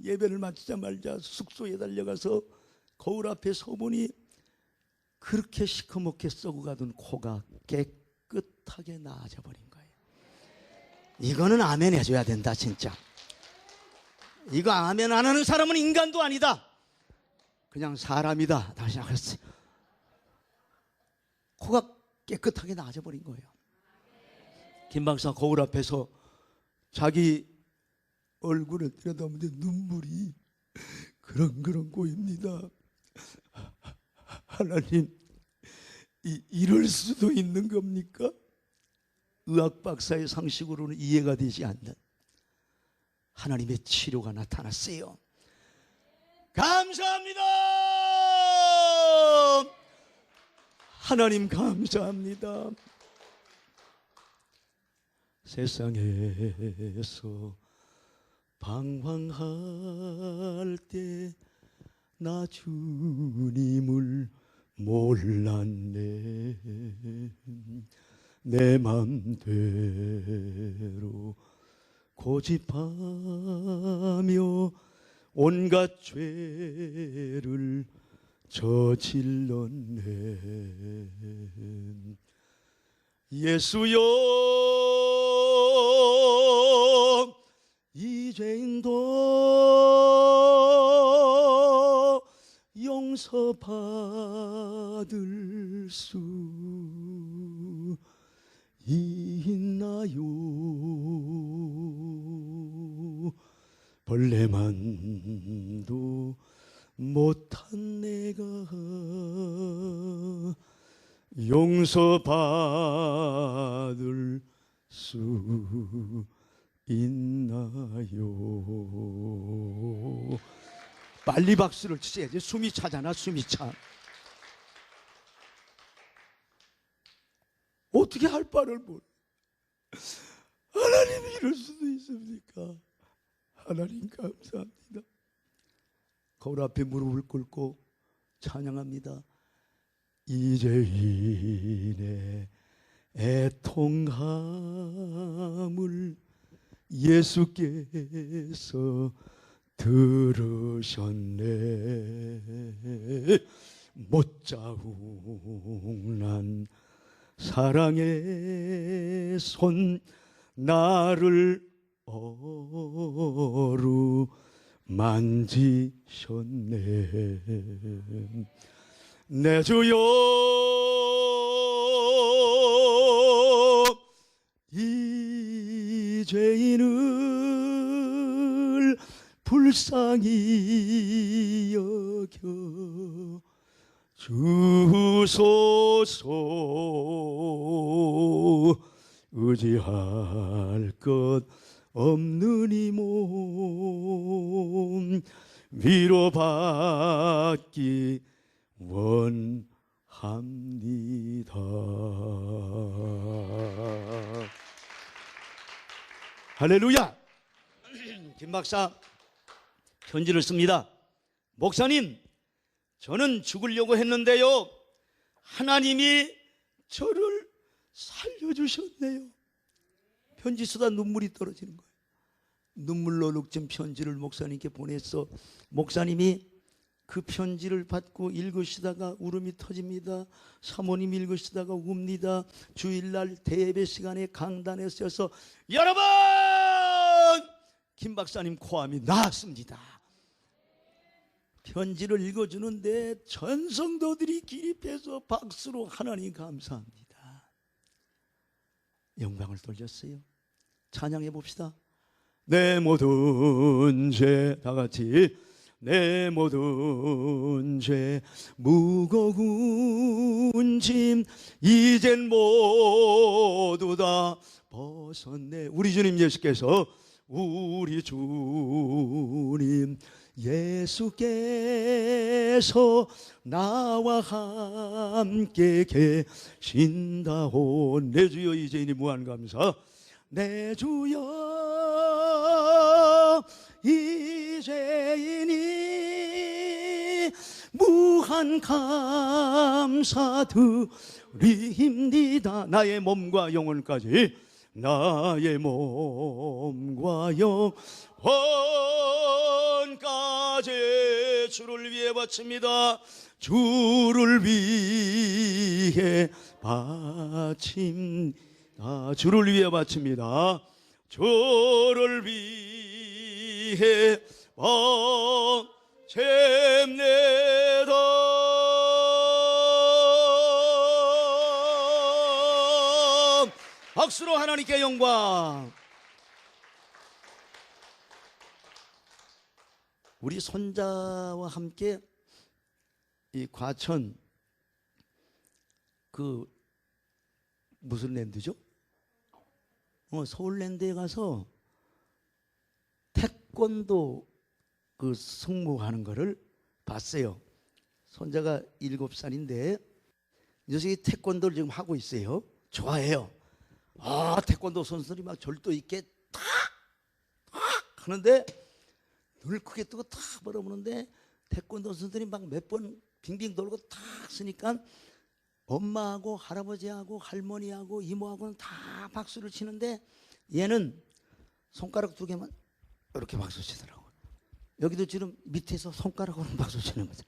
예배를 마치자마자 숙소에 달려가서 거울 앞에 서보니 그렇게 시커멓게 썩어가던 코가 깨끗하게 나아져 버린 거예요. 이거는 아멘 해줘야 된다 진짜. 이거 아멘 안 하는 사람은 인간도 아니다. 그냥 사람이다. 다시 하겠어요. 코가 깨끗하게 나아져 버린 거예요. 김 박사 거울 앞에서 자기 얼굴을 들여다보는데 눈물이 그렁그렁 고입니다. 하나님, 이럴 수도 있는 겁니까? 의학 박사의 상식으로는 이해가 되지 않는 하나님의 치료가 나타났어요. 감사합니다. 하나님 감사합니다. 세상에서 방황할 때 나 주님을 몰랐네. 내 맘대로 고집하며 온갖 죄를 저질렀네. 예수여, 이 죄인도 용서받을 수 있나요? 벌레만도 못한 내가 용서받을 수 있나요? 빨리 박수를 치셔야지. 숨이 차잖아. 숨이 차. 어떻게 할 바를 몰라. 하나님이 이럴 수도 있습니까? 하나님 감사합니다. 거울 앞에 무릎을 꿇고 찬양합니다. 이 죄인의 애통함을 예수께서 들으셨네. 못자국난 사랑의 손 나를 어루만지셨네. 내 주여, 이 죄인을 불쌍히 여겨 주소서. 의지할 것 없는 이 몸 위로받기 원합니다. 할렐루야. 김 박사 편지를 씁니다. 목사님, 저는 죽으려고 했는데요, 하나님이 저를 살려주셨네요. 편지 쓰다 눈물이 떨어지는 거예요. 눈물로 룩진 편지를 목사님께 보냈어. 목사님이 그 편지를 받고 읽으시다가 울음이 터집니다. 사모님 읽으시다가 웁니다. 주일날 대예배 시간에 강단에 서서 여러분, 김 박사님 코암이 나았습니다. 편지를 읽어주는데 전성도들이 기립해서 박수로 하나님 감사합니다. 영광을 돌렸어요. 찬양해 봅시다. 내 모든 죄, 다 같이. 내 모든 죄 무거운 짐 이젠 모두 다 벗었네. 우리 주님 예수께서, 우리 주님 예수께서 나와 함께 계신다오. 내 주여, 이 죄인이 무한 감사. 내 주여, 이 죄인이 무한 감사 드립니다. 나의 몸과 영혼까지, 나의 몸과 영혼까지 주를 위해 바칩니다. 주를 위해 바칩니다. 주를 위해 바칩니다. 주를 위해 바칩니다. 박수로 하나님께 영광. 우리 손자와 함께 이 과천 그 무슨 랜드죠? 서울랜드에 가서 태권도 그 승무하는 거를 봤어요. 손자가 7살인데 녀석이 태권도를 지금 하고 있어요. 좋아해요. 태권도 선수들이 막 절도 있게 탁 하는데 눈을 크게 뜨고 탁 바라보는데 태권도 선수들이 막 몇 번 빙빙 돌고 탁 쓰니까 엄마하고 할아버지하고 할머니하고 이모하고는 다 박수를 치는데 얘는 손가락 두 개만 이렇게 박수 치더라고요. 여기도 지금 밑에서 손가락으로 박수 치는 거죠.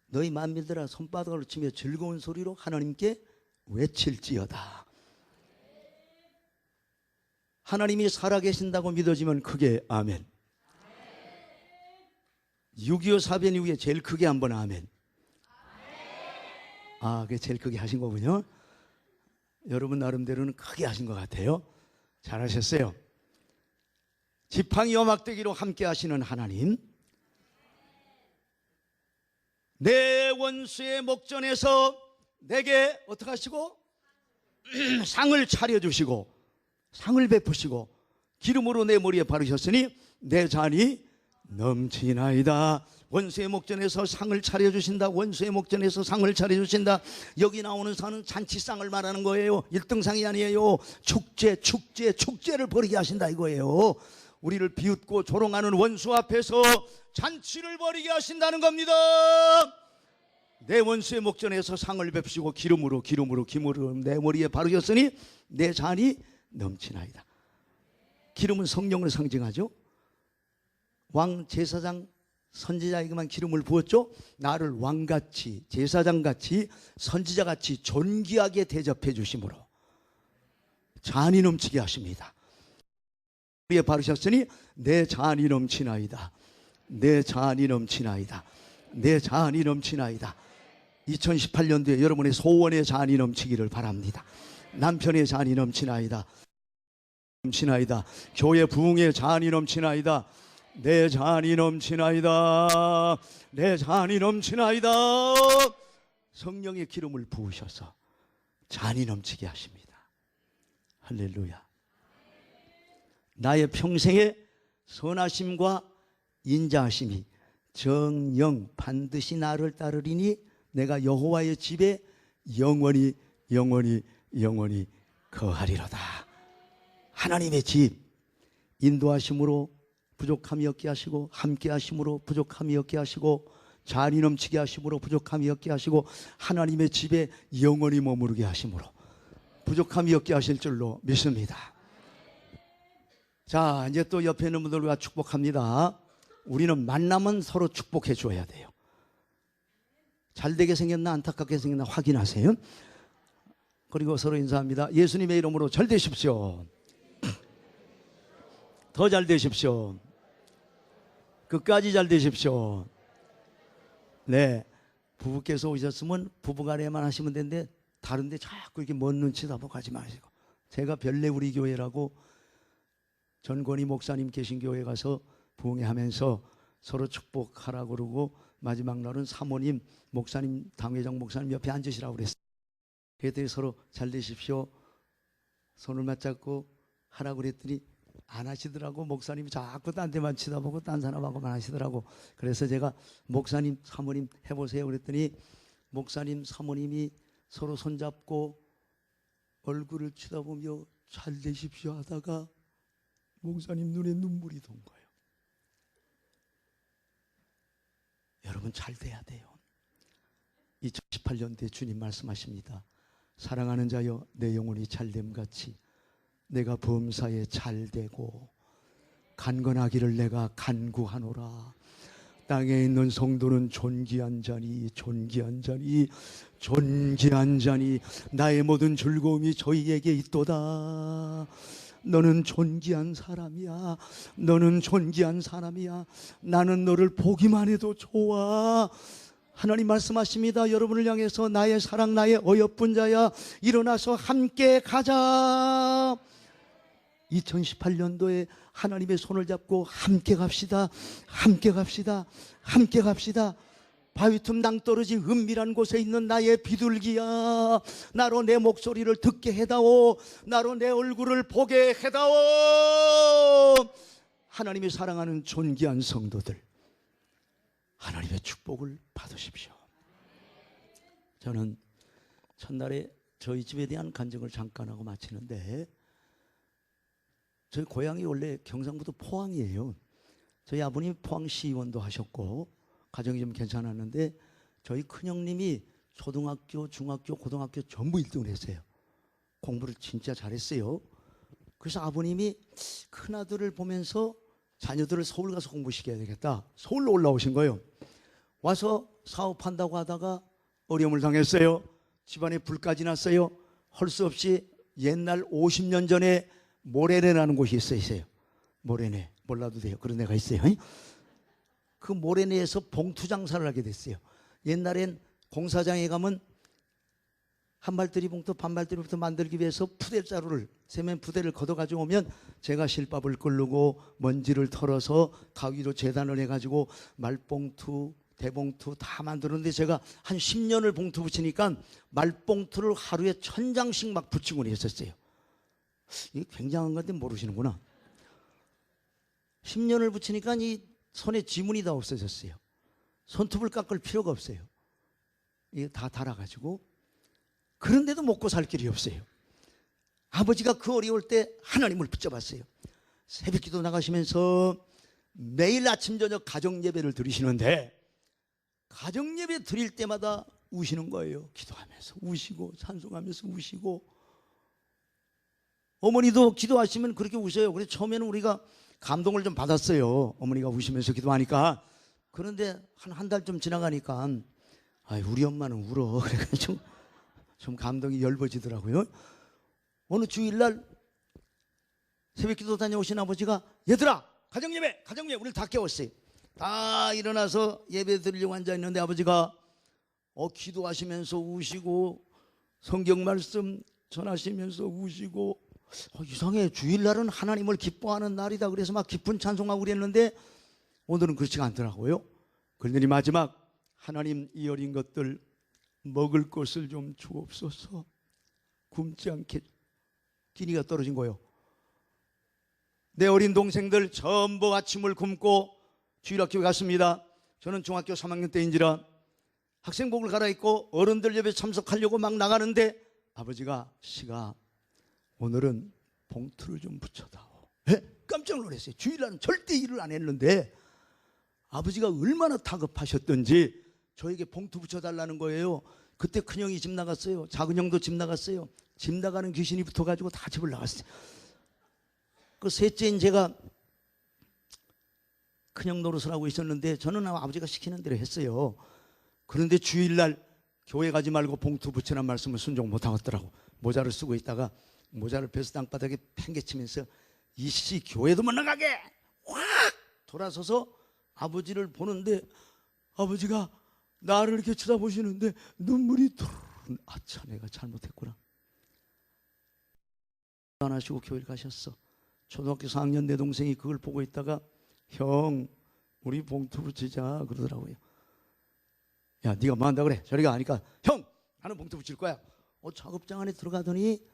너희 만민들아 손바닥으로 치며 즐거운 소리로 하나님께 외칠지어다. 하나님이 살아계신다고 믿어지면 크게 아멘. 6.25 사변 이후에 제일 크게 한번 아멘. 아, 그게 제일 크게 하신 거군요. 여러분 나름대로는 크게 하신 것 같아요. 잘하셨어요. 지팡이와 막대기로 함께 하시는 하나님, 내 원수의 목전에서 내게 어떻게 하시고 상을 차려주시고 상을 베푸시고 기름으로 내 머리에 바르셨으니 내 잔이 넘치나이다. 원수의 목전에서 상을 차려주신다. 원수의 목전에서 상을 차려주신다. 여기 나오는 상은 잔치상을 말하는 거예요. 1등상이 아니에요. 축제를 벌이게 하신다 이거예요. 우리를 비웃고 조롱하는 원수 앞에서 잔치를 벌이게 하신다는 겁니다. 내 원수의 목전에서 상을 베푸시고 기름으로 내 머리에 바르셨으니 내 잔이 넘치나이다. 기름은 성령을 상징하죠. 왕, 제사장, 선지자에게만 기름을 부었죠. 나를 왕같이, 제사장같이, 선지자같이 존귀하게 대접해 주심으로 잔이 넘치게 하십니다. 머리에 바르셨으니 내 잔이 넘치나이다. 내 잔이 넘치나이다. 내 잔이 넘치나이다. 2018년도에 여러분의 소원의 잔이 넘치기를 바랍니다. 남편의 잔이 넘치나이다. 교회 부흥의 잔이 넘치나이다. 내 잔이 넘치나이다. 내 잔이 넘치나이다. 성령의 기름을 부으셔서 잔이 넘치게 하십니다. 할렐루야. 나의 평생의 선하심과 인자하심이 정령 반드시 나를 따르리니 내가 여호와의 집에 영원히 거하리로다. 하나님의 집, 인도하심으로 부족함이 없게 하시고, 함께 하심으로 부족함이 없게 하시고, 잔이 넘치게 하심으로 부족함이 없게 하시고, 하나님의 집에 영원히 머무르게 하심으로 부족함이 없게 하실 줄로 믿습니다. 자, 이제 또 옆에 있는 분들과 축복합니다. 우리는 만나면 서로 축복해 줘야 돼요. 잘되게 생겼나 안타깝게 생겼나 확인하세요. 그리고 서로 인사합니다. 예수님의 이름으로 잘 되십시오. 더 잘 되십시오. 끝까지 잘 되십시오. 네, 부부께서 오셨으면 부부간에만 하시면 되는데 다른데 자꾸 이렇게 먼 눈치 다보고 가지 마시고, 제가 별내 우리 교회라고 전권희 목사님 계신 교회 가서 부흥회하면서 서로 축복하라고 그러고 마지막 날은 사모님, 목사님, 당회장 목사님 옆에 앉으시라고 그랬어요. 그랬더니 서로 잘 되십시오 손을 맞잡고 하라고 그랬더니 안 하시더라고. 목사님이 자꾸 딴 데만 쳐다보고 딴 사람하고만 하시더라고. 그래서 제가 목사님, 사모님 해보세요 그랬더니 목사님, 사모님이 서로 손잡고 얼굴을 쳐다보며 잘 되십시오 하다가 목사님 눈에 눈물이 돈 거예요. 여러분 잘 돼야 돼요. 2018년도에 주님 말씀하십니다. 사랑하는 자여 내 영혼이 잘됨같이 내가 범사에 잘되고 간건하기를 내가 간구하노라. 땅에 있는 성도는 존귀한 자니 나의 모든 즐거움이 저희에게 있도다. 너는 존귀한 사람이야. 나는 너를 보기만 해도 좋아. 하나님 말씀하십니다. 여러분을 향해서 나의 사랑, 나의 어여쁜 자야, 일어나서 함께 가자. 2018년도에 하나님의 손을 잡고 함께 갑시다. 바위 틈 낭떠러지 은밀한 곳에 있는 나의 비둘기야, 나로 내 목소리를 듣게 해다오. 나로 내 얼굴을 보게 해다오. 하나님이 사랑하는 존귀한 성도들, 하나님의 축복을 받으십시오. 저는 첫날에 저희 집에 대한 간증을 잠깐 하고 마치는데, 저희 고향이 원래 경상북도 포항이에요. 저희 아버님이 포항시의원도 하셨고 가정이 좀 괜찮았는데 저희 큰형님이 초등학교, 중학교, 고등학교 전부 1등을 했어요. 공부를 진짜 잘했어요. 그래서 아버님이 큰아들을 보면서 자녀들을 서울 가서 공부시켜야 되겠다. 서울로 올라오신 거예요. 와서 사업한다고 하다가 어려움을 당했어요. 집안에 불까지 났어요. 할 수 없이 옛날 50년 전에 모래내라는 곳이 있어요. 모래내. 몰라도 돼요. 그런 데가 있어요. 그 모래내에서 봉투 장사를 하게 됐어요. 옛날엔 공사장에 가면 한발뜨리 봉투, 반발뜨리 봉투 만들기 위해서 푸대자루를, 세면 푸대를 걷어가지고 오면 제가 실밥을 끓르고 먼지를 털어서 가위로 재단을 해가지고 말봉투, 대봉투 다 만들었는데 제가 한 10년을 봉투 붙이니까 말봉투를 하루에 1000장씩 막 붙이고 했었어요. 이게 굉장한 건데 모르시는구나. 10년을 붙이니까 이 손에 지문이 다 없어졌어요. 손톱을 깎을 필요가 없어요. 이게 다 달아가지고. 그런데도 먹고 살 길이 없어요. 아버지가 그 어려울 때 하나님을 붙잡았어요. 새벽기도 나가시면서 매일 아침 저녁 가정예배를 드리시는데 가정예배 드릴 때마다 우시는 거예요. 기도하면서 우시고 찬송하면서 우시고. 어머니도 기도하시면 그렇게 우셔요. 그래서 처음에는 우리가 감동을 좀 받았어요. 어머니가 우시면서 기도하니까. 그런데 한 달 좀 지나가니까 우리 엄마는 울어. 그래가지고 좀 감동이 엷어지더라고요. 어느 주일날 새벽기도 다녀오신 아버지가 얘들아 가정예배 우리를 다 깨웠어요. 다 일어나서 예배 드리려고 앉아있는데 아버지가 기도하시면서 우시고 성경 말씀 전하시면서 우시고 이상해. 주일날은 하나님을 기뻐하는 날이다. 그래서 막 기쁜 찬송하고 그랬는데 오늘은 그렇지가 않더라고요. 그러더니 마지막 하나님 이 어린 것들 먹을 것을 좀 주옵소서. 굶지 않게. 끼니가 떨어진 거예요. 내 어린 동생들 전부 아침을 굶고 주일학교에 갔습니다. 저는 중학교 3학년 때인지라 학생복을 갈아입고 어른들 예배 참석하려고 막 나가는데 아버지가 시가 오늘은 봉투를 좀 붙여다오. 깜짝 놀랐어요. 주일날은 절대 일을 안 했는데 아버지가 얼마나 다급하셨던지 저에게 봉투 붙여달라는 거예요. 그때 큰형이 집 나갔어요. 작은형도 집 나갔어요. 집 나가는 귀신이 붙어가지고 다 집을 나갔어요. 그 셋째인 제가 큰형 노릇을 하고 있었는데 저는 아버지가 시키는 대로 했어요. 그런데 주일날 교회 가지 말고 봉투 붙이라는 말씀을 순종 못하겠더라고. 모자를 쓰고 있다가 모자를 벼서 땅바닥에 팽개치면서 이씨 교회도 못 나가게 확 돌아서서 아버지를 보는데 아버지가 나를 이렇게 쳐다보시는데 눈물이 tururu르. 아차 내가 잘못했구나. 안 하시고 교회를 가셨어. 초등학교 4학년 내 동생이 그걸 보고 있다가 형 우리 봉투 붙이자 그러더라고요. 야 네가 뭐 한다 그래. 저리가 하니까 형 나는 봉투 붙일 거야. 작업장 안에 들어가더니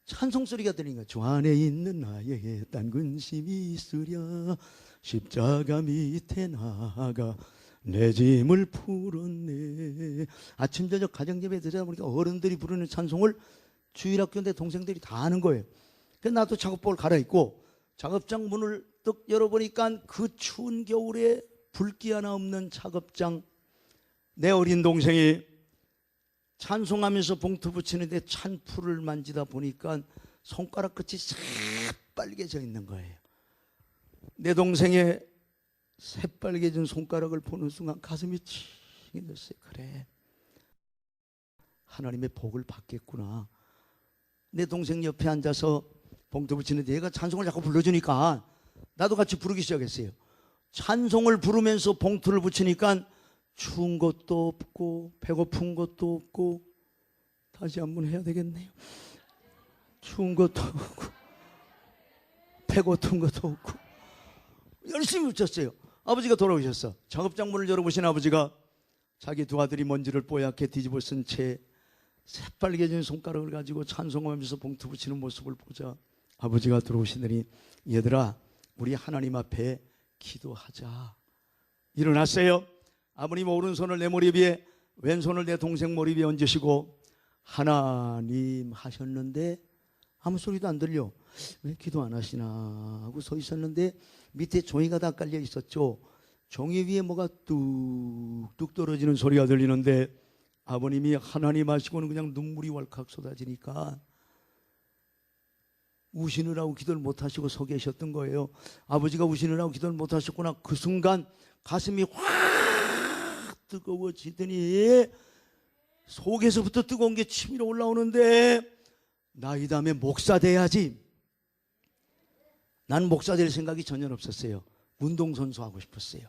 찬송 소리가 들리는 거야. 주 안에 있는 나에게 딴 근심이 있으랴 십자가 밑에 나가 내 짐을 풀었네. 아침 저녁 가정예배 드리다 보니까 어른들이 부르는 찬송을 주일학교 내 동생들이 다 아는 거예요. 그래서 나도 작업복을 갈아입고 작업장 문을 뚝 열어보니까 그 추운 겨울에 불기 하나 없는 작업장. 내 어린 동생이 찬송하면서 봉투 붙이는데 찬풀을 만지다 보니까 손가락 끝이 새빨개져 있는 거예요. 내 동생의 새빨개진 손가락을 보는 순간 가슴이 칭 넣었어요. 그래 하나님의 복을 받겠구나. 내 동생 옆에 앉아서 봉투 붙이는데 얘가 찬송을 자꾸 불러주니까 나도 같이 부르기 시작했어요. 찬송을 부르면서 봉투를 붙이니까 추운 것도 없고 배고픈 것도 없고. 다시 한번 해야 되겠네요. 추운 것도 없고 배고픈 것도 없고 열심히 붙였어요. 아버지가 돌아오셨어. 작업장 문을 열어보신 아버지가 자기 두 아들이 먼지를 뽀얗게 뒤집어 쓴 채 새빨개진 손가락을 가지고 찬송하면서 봉투 붙이는 모습을 보자 아버지가 들어오시더니 얘들아 우리 하나님 앞에 기도하자. 일어났어요. 아버님 오른손을 내 머리 위에 왼손을 내 동생 머리 위에 얹으시고 하나님 하셨는데 아무 소리도 안 들려. 왜 기도 안 하시나 하고 서 있었는데 밑에 종이가 다 깔려 있었죠. 종이 위에 뭐가 뚝뚝 떨어지는 소리가 들리는데 아버님이 하나님 하시고는 그냥 눈물이 왈칵 쏟아지니까 우시느라고 기도를 못 하시고 서 계셨던 거예요. 아버지가 우시느라고 기도를 못 하셨구나. 그 순간 가슴이 확 뜨거워지더니 속에서부터 뜨거운 게 치밀어 올라오는데 나 이 다음에 목사 돼야지. 난 목사 될 생각이 전혀 없었어요. 운동선수 하고 싶었어요.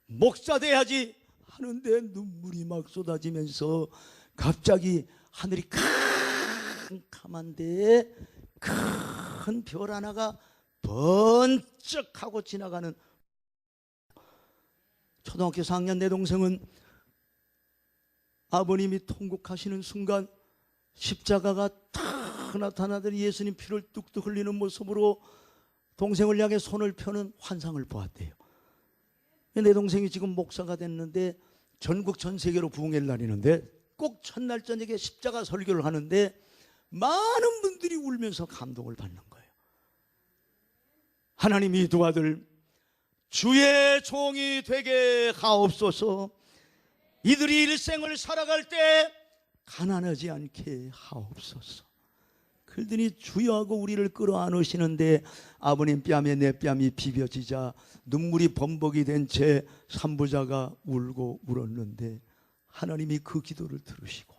목사 돼야지 하는데 눈물이 막 쏟아지면서 갑자기 하늘이 캄캄한데 큰 별 하나가 번쩍하고 지나가는. 초등학교 4학년 내 동생은 아버님이 통곡하시는 순간 십자가가 탁 나타나더니 예수님 피를 뚝뚝 흘리는 모습으로 동생을 향해 손을 펴는 환상을 보았대요. 내 동생이 지금 목사가 됐는데 전국 전 세계로 부흥회를 다니는데 꼭 첫날 저녁에 십자가 설교를 하는데 많은 분들이 울면서 감동을 받는 거예요. 하나님이 두 아들 주의 종이 되게 하옵소서. 이들이 일생을 살아갈 때 가난하지 않게 하옵소서. 그러더니 주여하고 우리를 끌어안으시는데 아버님 뺨에 내 뺨이 비벼지자 눈물이 범벅이 된 채 산부자가 울고 울었는데 하나님이 그 기도를 들으시고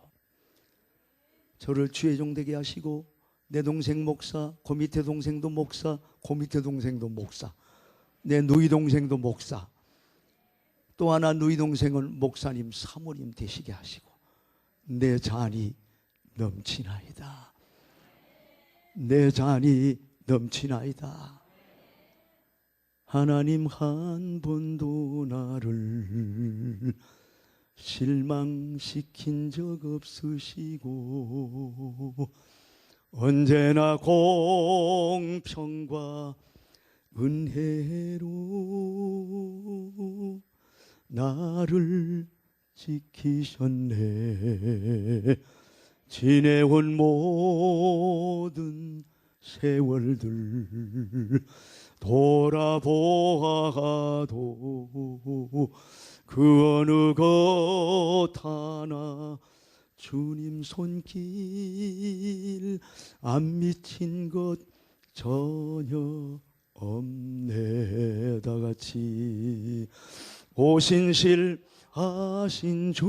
저를 주의 종 되게 하시고 내 동생 목사, 그 밑에 동생도 목사, 그 밑에 동생도 목사, 내 누이 동생도 목사, 또 하나 누이 동생은 목사님 사모님 되시게 하시고 내 잔이 넘치나이다. 내 잔이 넘치나이다. 하나님 한 번도 나를 실망시킨 적 없으시고 언제나 공평과 은혜로 나를 지키셨네. 지내온 모든 세월들 돌아보아도 그 어느 것 하나 주님 손길 안 미친 것 전혀 없네. 다 같이 오신실하신 주,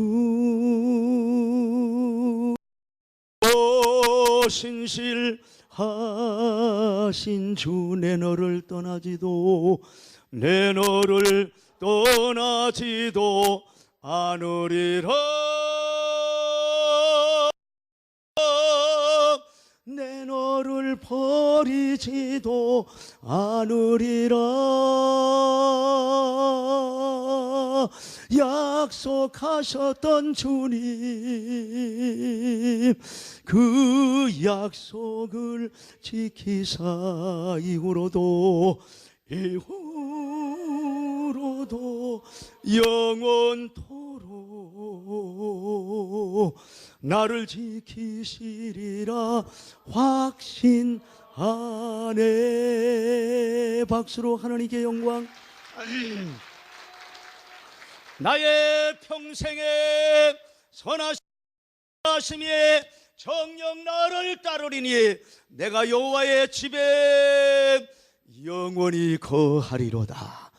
오신실하신 주, 내 너를 떠나지도 내 너를 떠나지도 않으리라. 내 너를 버리지도 않으리라. 약속하셨던 주님 그 약속을 지키사 이후로도 영원토록 나를 지키시리라 확신하네. 박수로 하나님께 영광. 나의 평생에 선하심에 정녕 나를 따르리니 내가 여호와의 집에 영원히 거하리로다.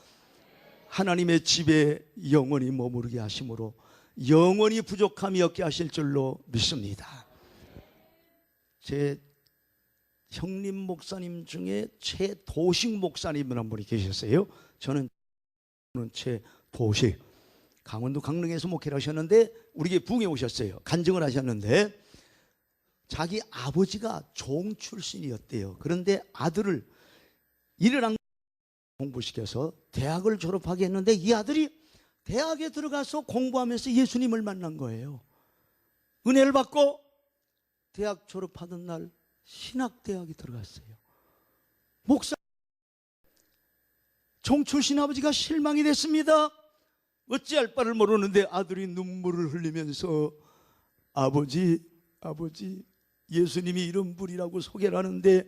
하나님의 집에 영원히 머무르게 하심으로 영원히 부족함이 없게 하실 줄로 믿습니다. 제 형님 목사님 중에 최도식 목사님 한 분이 계셨어요. 저는 최도식, 강원도 강릉에서 목회를 하셨는데 우리 부흥에 오셨어요. 간증을 하셨는데 자기 아버지가 종 출신이었대요. 그런데 아들을 일을 공부시켜서 대학을 졸업하게 했는데 이 아들이 대학에 들어가서 공부하면서 예수님을 만난 거예요. 은혜를 받고 대학 졸업하던 날 신학대학에 들어갔어요. 목사 종 출신 아버지가 실망이 됐습니다. 어찌할 바를 모르는데 아들이 눈물을 흘리면서 아버지 예수님이 이런 분이라고 소개를 하는데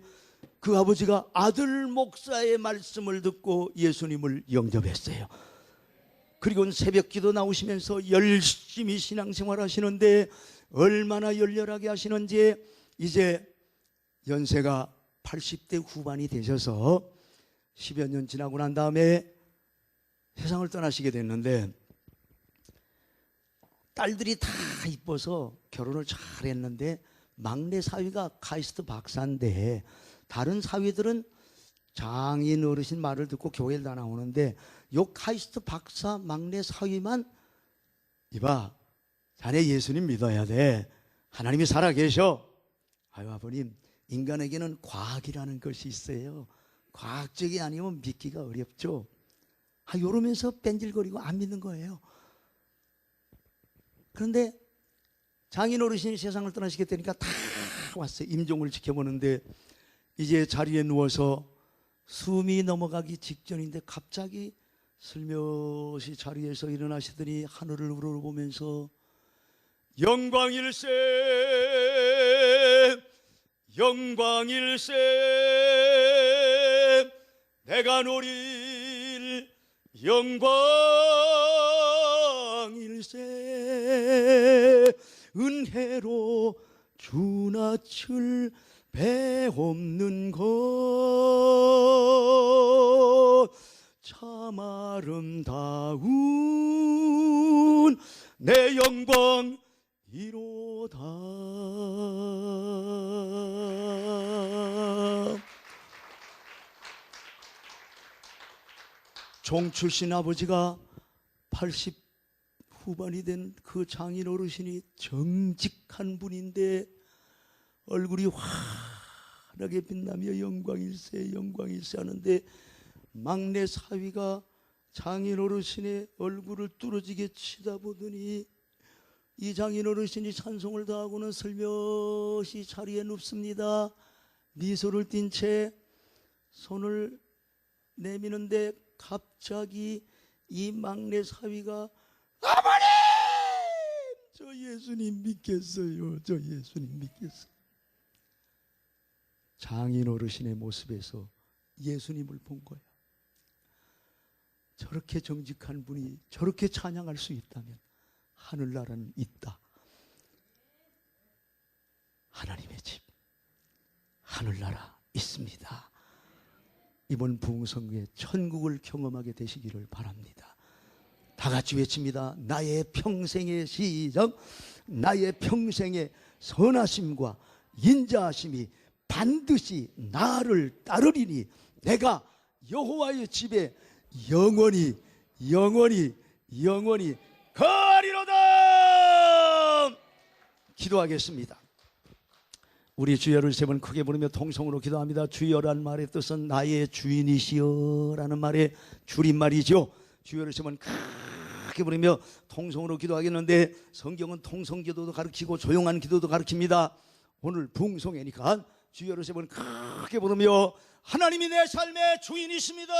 그 아버지가 아들 목사의 말씀을 듣고 예수님을 영접했어요. 그리고 새벽 기도 나오시면서 열심히 신앙생활 하시는데 얼마나 열렬하게 하시는지 이제 연세가 80대 후반이 되셔서 10여 년 지나고 난 다음에 세상을 떠나시게 됐는데 딸들이 다 이뻐서 결혼을 잘했는데 막내 사위가 카이스트 박사인데 다른 사위들은 장인 어르신 말을 듣고 교회를 다 나오는데 요 카이스트 박사 막내 사위만 이봐 자네 예수님 믿어야 돼. 하나님이 살아계셔. 아유 아버님 인간에게는 과학이라는 것이 있어요. 과학적이 아니면 믿기가 어렵죠. 이러면서 뺀질거리고 안 믿는 거예요. 그런데 장인 어르신이 세상을 떠나시겠다니까 다 왔어요. 임종을 지켜보는데 이제 자리에 누워서 숨이 넘어가기 직전인데 갑자기 슬며시 자리에서 일어나시더니 하늘을 우러러보면서 영광일세 영광일세 내가 누릴 영광일세 은혜로 주낯을 배없는 것 참 아름다운 내 영광이로다. 종 출신 아버지가 80 후반이 된 그 장인 어르신이 정직한 분인데 얼굴이 환하게 빛나며 영광일세 영광일세 하는데 막내 사위가 장인 어르신의 얼굴을 뚫어지게 치다보더니 이 장인 어르신이 찬송을 다하고는 슬며시 자리에 눕습니다. 미소를 띤 채 손을 내미는데 갑자기 이 막내 사위가 아버님! 저 예수님 믿겠어요. 저 예수님 믿겠어요. 장인 어르신의 모습에서 예수님을 본 거야. 저렇게 정직한 분이 저렇게 찬양할 수 있다면 하늘나라는 있다. 하나님의 집 하늘나라 있습니다. 이번 부흥성교회 천국을 경험하게 되시기를 바랍니다. 다 같이 외칩니다. 나의 평생의 시작 나의 평생의 선하심과 인자하심이 반드시 나를 따르리니 내가 여호와의 집에 영원히 영원히 영원히 거하리로다. 기도하겠습니다. 우리 주여를 세 번 크게 부르며 통성으로 기도합니다. 주여란 말의 뜻은 나의 주인이시여 라는 말의 줄임말이죠. 주여를 세 번 크게 부르며 통성으로 기도하겠는데 성경은 통성기도도 가르치고 조용한 기도도 가르칩니다. 오늘 부흥성회니까 주여를 세 번 크게 부르며 하나님이 내 삶의 주인이십니다.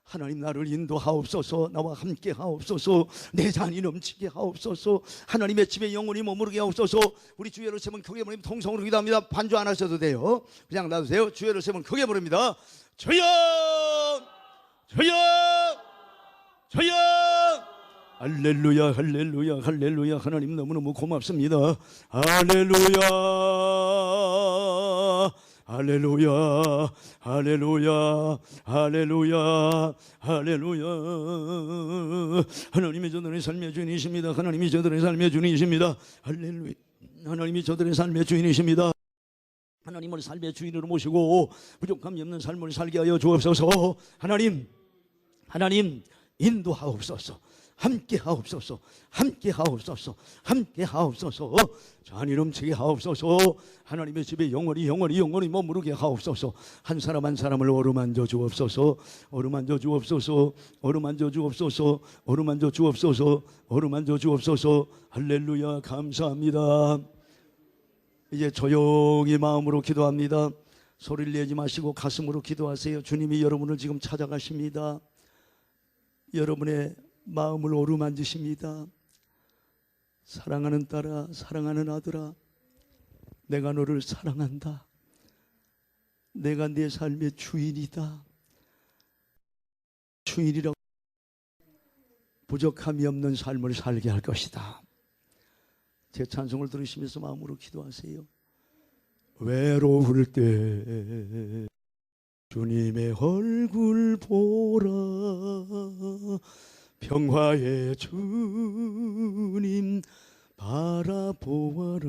하나님 나를 인도하옵소서. 나와 함께 하옵소서. 내 잔이 넘치게 하옵소서. 하나님의 집에 영원히 머무르게 하옵소서. 우리 주여를 세 번 크게 부르면 통성으로 기도합니다. 반주 안 하셔도 돼요. 그냥 놔두세요. 주여를 세 번 크게 부릅니다. 주여 주여 주여 할렐루야 할렐루야 할렐루야. 하나님 너무너무 고맙습니다. 할렐루야 할렐루야 할렐루야 할렐루야 할렐루야. 하나님이 저들의 삶의 주인이십니다. 하나님이 저들의 삶의 주인이십니다. 할렐루야. 하나님이 저들의 삶의 주인이십니다. 하나님을 삶의 주인으로 모시고 부족함이 없는 삶을 살게 하여 주옵소서. 하나님 인도하옵소서. 함께 하옵소서. 함께 하옵소서. 함께 하옵소서. 잔이 넘치게 하옵소서. 하나님의 집에 영원히 영원히 영원히 머무르게 하옵소서. 한 사람 한 사람을 어루만져 주옵소서. 어루만져 주옵소서. 어루만져 주옵소서. 어루만져 주옵소서. 어루만져 주옵소서. 할렐루야. 감사합니다. 이제 조용히 마음으로 기도합니다. 소리를 내지 마시고 가슴으로 기도하세요. 주님이 여러분을 지금 찾아가십니다. 여러분의 마음을 어루만지십니다. 사랑하는 딸아, 사랑하는 아들아, 내가 너를 사랑한다. 내가 내 삶의 주인이다. 주인이라고 부족함이 없는 삶을 살게 할 것이다. 제 찬송을 들으시면서 마음으로 기도하세요. 외로울 때 주님의 얼굴 보라. 평화의 주님 바라보아라.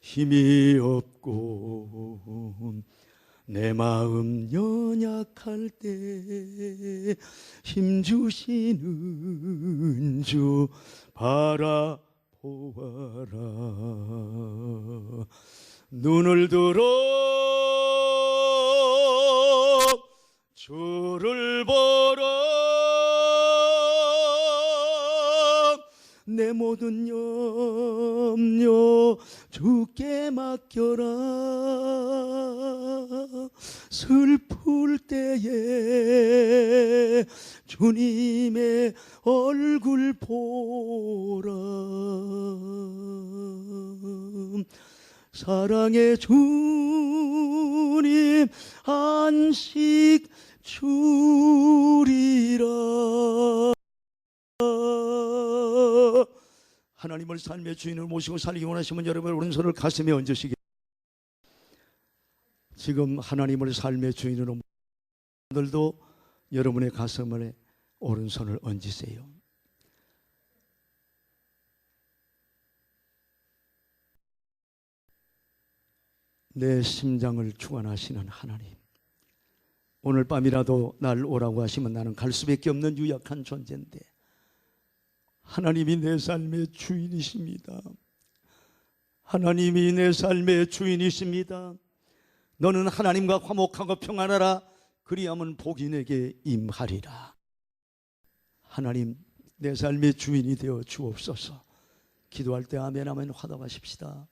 힘이 없고 내 마음 연약할 때 힘주시는 주 바라보아라. 눈을 들어 주를 보라. 내 모든 염려 주께 맡겨라. 슬플 때에 주님의 얼굴 보라. 사랑의 주님 안식 주리라. 하나님을 삶의 주인을 모시고 살기 원하시면 여러분 오른손을 가슴에 얹으시기. 지금 하나님을 삶의 주인으로 오늘도 여러분의 가슴에 오른손을 얹으세요. 내 심장을 주관하시는 하나님, 오늘 밤이라도 날 오라고 하시면 나는 갈 수밖에 없는 유약한 존재인데 하나님이 내 삶의 주인이십니다. 하나님이 내 삶의 주인이십니다. 너는 하나님과 화목하고 평안하라. 그리하면 복이 내게 임하리라. 하나님, 내 삶의 주인이 되어 주옵소서. 기도할 때 아멘 아멘 화답하십시다.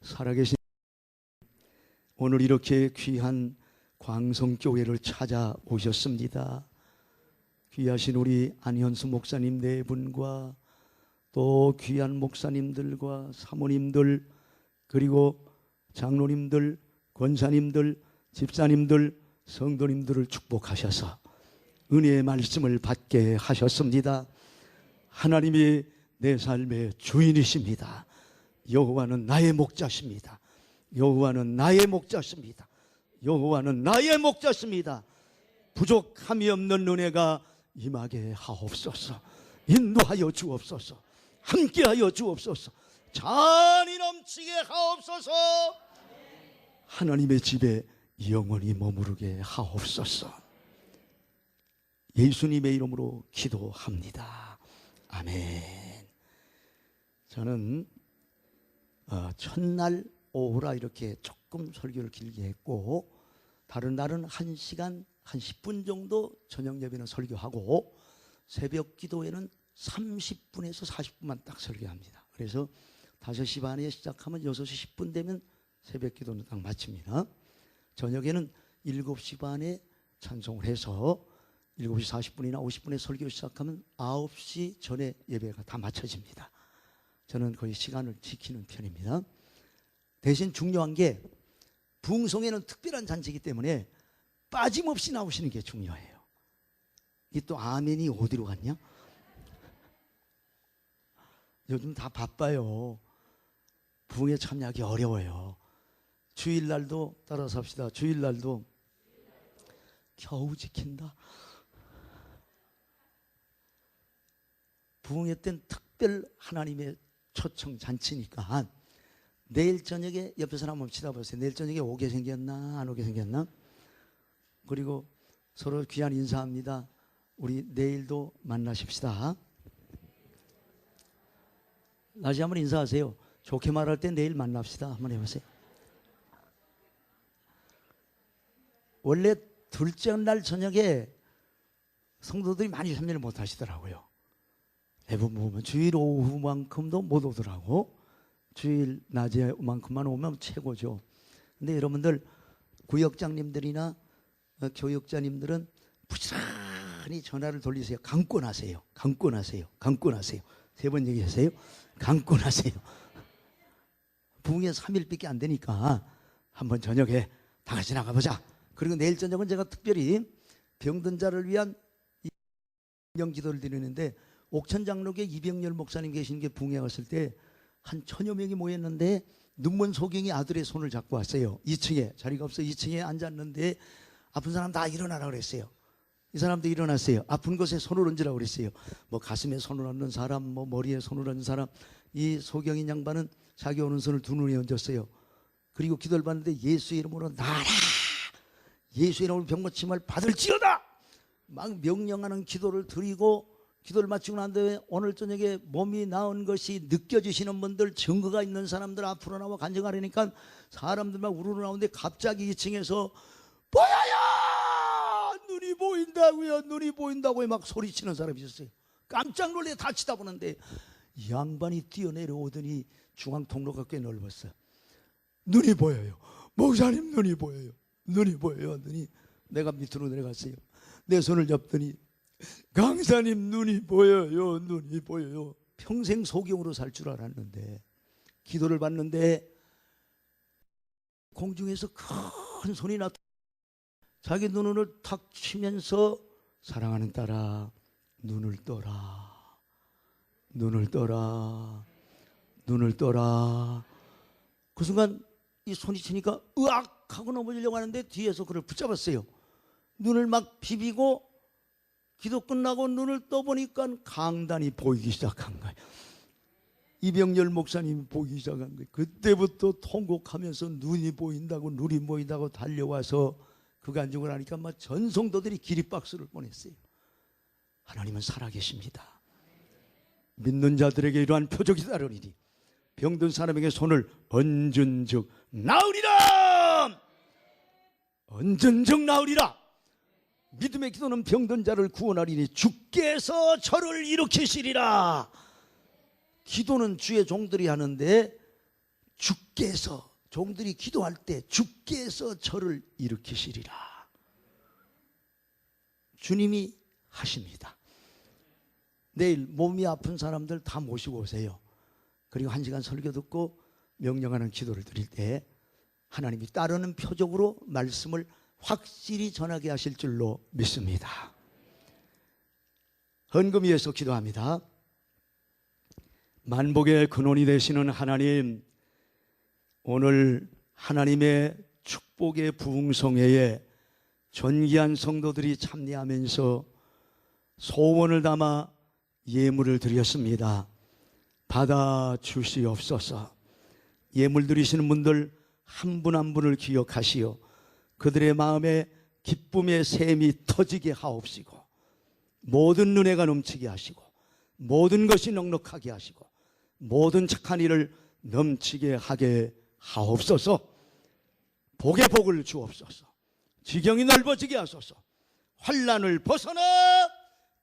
살아계신 오늘 이렇게 귀한 광성교회를 찾아오셨습니다. 귀하신 우리 안현수 목사님 네 분과 또 귀한 목사님들과 사모님들 그리고 장로님들, 권사님들, 집사님들, 성도님들을 축복하셔서 은혜의 말씀을 받게 하셨습니다. 하나님이 내 삶의 주인이십니다. 여호와는 나의 목자십니다. 여호와는 나의 목자십니다. 여호와는 나의 목자십니다. 부족함이 없는 은혜가 임하게 하옵소서. 인도하여 주옵소서. 함께하여 주옵소서. 잔이 넘치게 하옵소서. 하나님의 집에 영원히 머무르게 하옵소서. 예수님의 이름으로 기도합니다. 아멘. 저는 첫날 오후라 이렇게 조금 설교를 길게 했고 다른 날은 1시간 한 10분 정도 저녁 예배는 설교하고 새벽 기도에는 30분에서 40분만 딱 설교합니다. 그래서 5시 반에 시작하면 6시 10분 되면 새벽 기도는 딱 마칩니다. 저녁에는 7시 반에 찬송을 해서 7시 40분이나 50분에 설교 시작하면 9시 전에 예배가 다 마쳐집니다. 저는 거의 시간을 지키는 편입니다. 대신 중요한 게 부흥성회는 특별한 잔치이기 때문에 빠짐없이 나오시는 게 중요해요. 이 또 아멘이 어디로 갔냐? 요즘 다 바빠요. 부흥에 참여하기 어려워요. 주일날도 따라서 합시다. 주일날도 겨우 지킨다. 부흥회 땐 특별 하나님의 초청 잔치니까 내일 저녁에 옆에 사람 한번 쳐다보세요. 내일 저녁에 오게 생겼나 안 오게 생겼나? 그리고 서로 귀한 인사합니다. 우리 내일도 만나십시다. 다시 한번 인사하세요. 좋게 말할 때 내일 만납시다. 한번 해보세요. 원래 둘째 날 저녁에 성도들이 많이 참여를 못 하시더라고요. 대부분 보면 주일 오후만큼도 못 오더라고. 주일 낮에만큼만 오면 최고죠. 근데 여러분들 구역장님들이나 교육자님들은 부지런히 전화를 돌리세요. 강권하세요. 강권하세요. 강권하세요. 3번 얘기하세요. 강권하세요. 부흥회 3일밖에 안 되니까 한번 저녁에 다 같이 나가보자. 그리고 내일 저녁은 제가 특별히 병든 자를 위한 명기도를 드리는데, 옥천 장로교 이병렬 목사님 계신 게 부흥회 갔을 때 한 1000여 명이 모였는데 눈먼 소경이 아들의 손을 잡고 왔어요. 2층에 자리가 없어 2층에 앉았는데 아픈 사람 다 일어나라 그랬어요. 이 사람도 일어났어요. 아픈 곳에 손을 얹으라고 그랬어요. 뭐 가슴에 손을 얹는 사람, 뭐 머리에 손을 얹는 사람. 이 소경인 양반은 자기 오른손을 두 눈에 얹었어요. 그리고 기도를 받는데 예수의 이름으로 나라, 예수의 이름으로 병 고침을 받을지어다 막 명령하는 기도를 드리고, 기도를 마치고 난 다음에 오늘 저녁에 몸이 나은 것이 느껴지시는 분들, 증거가 있는 사람들 앞으로 나와 간증하려니까 사람들 막 우르르 나오는데 갑자기 2층에서 보여요! 눈이 보인다고요, 눈이 보인다고요 막 소리치는 사람이 있었어요. 깜짝 놀래 다 치다보는데 이 양반이 뛰어내려오더니 중앙 통로가 꽤 넓었어요. 눈이 보여요. 목사님 눈이 보여요. 눈이 보여요. 하더니 내가 밑으로 내려갔어요. 내 손을 잡더니 강사님 눈이 보여요. 눈이 보여요. 평생 소경으로 살 줄 알았는데 기도를 받는데 공중에서 큰 소리 나 자기 눈을 탁 치면서 사랑하는 딸아 눈을 떠라, 눈을 떠라, 눈을 떠라. 그 순간 이 손이 치니까 으악 하고 넘어지려고 하는데 뒤에서 그를 붙잡았어요. 눈을 막 비비고 기도 끝나고 눈을 떠보니까 강단이 보이기 시작한 거예요. 이병렬 목사님이 보이기 시작한 거예요. 그때부터 통곡하면서 눈이 보인다고 눈이 보인다고 달려와서 그 간증을 하니까 막 전 성도들이 기립박수를 보냈어요. 하나님은 살아계십니다. 믿는 자들에게 이러한 표적이 따르리니 병든 사람에게 손을 얹은즉 나으리라. 얹은즉 나으리라. 믿음의 기도는 병든 자를 구원하리니 주께서 저를 일으키시리라. 기도는 주의 종들이 하는데 주께서, 종들이 기도할 때 주께서 저를 일으키시리라. 주님이 하십니다. 내일 몸이 아픈 사람들 다 모시고 오세요. 그리고 1시간 설교 듣고 명령하는 기도를 드릴 때 하나님이 따르는 표적으로 말씀을 확실히 전하게 하실 줄로 믿습니다. 헌금 위해서 기도합니다. 만복의 근원이 되시는 하나님, 오늘 하나님의 축복의 부흥성회에 존귀한 성도들이 참여하면서 소원을 담아 예물을 드렸습니다. 받아 주시옵소서. 예물 드리시는 분들 한 분 한 분을 기억하시어 그들의 마음에 기쁨의 샘이 터지게 하옵시고 모든 은혜가 넘치게 하시고 모든 것이 넉넉하게 하시고 모든 착한 일을 넘치게 하게 하옵소서. 복의 복을 주옵소서. 지경이 넓어지게 하소서. 환난을 벗어나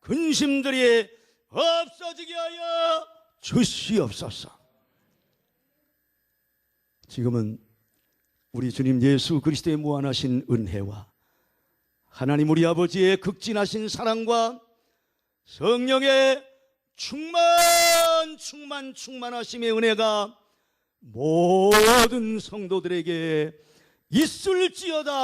근심들이 없어지게 하여 주시옵소서. 지금은 우리 주님 예수 그리스도의 무한하신 은혜와 하나님 우리 아버지의 극진하신 사랑과 성령의 충만하심의 은혜가 모든 성도들에게 있을지어다.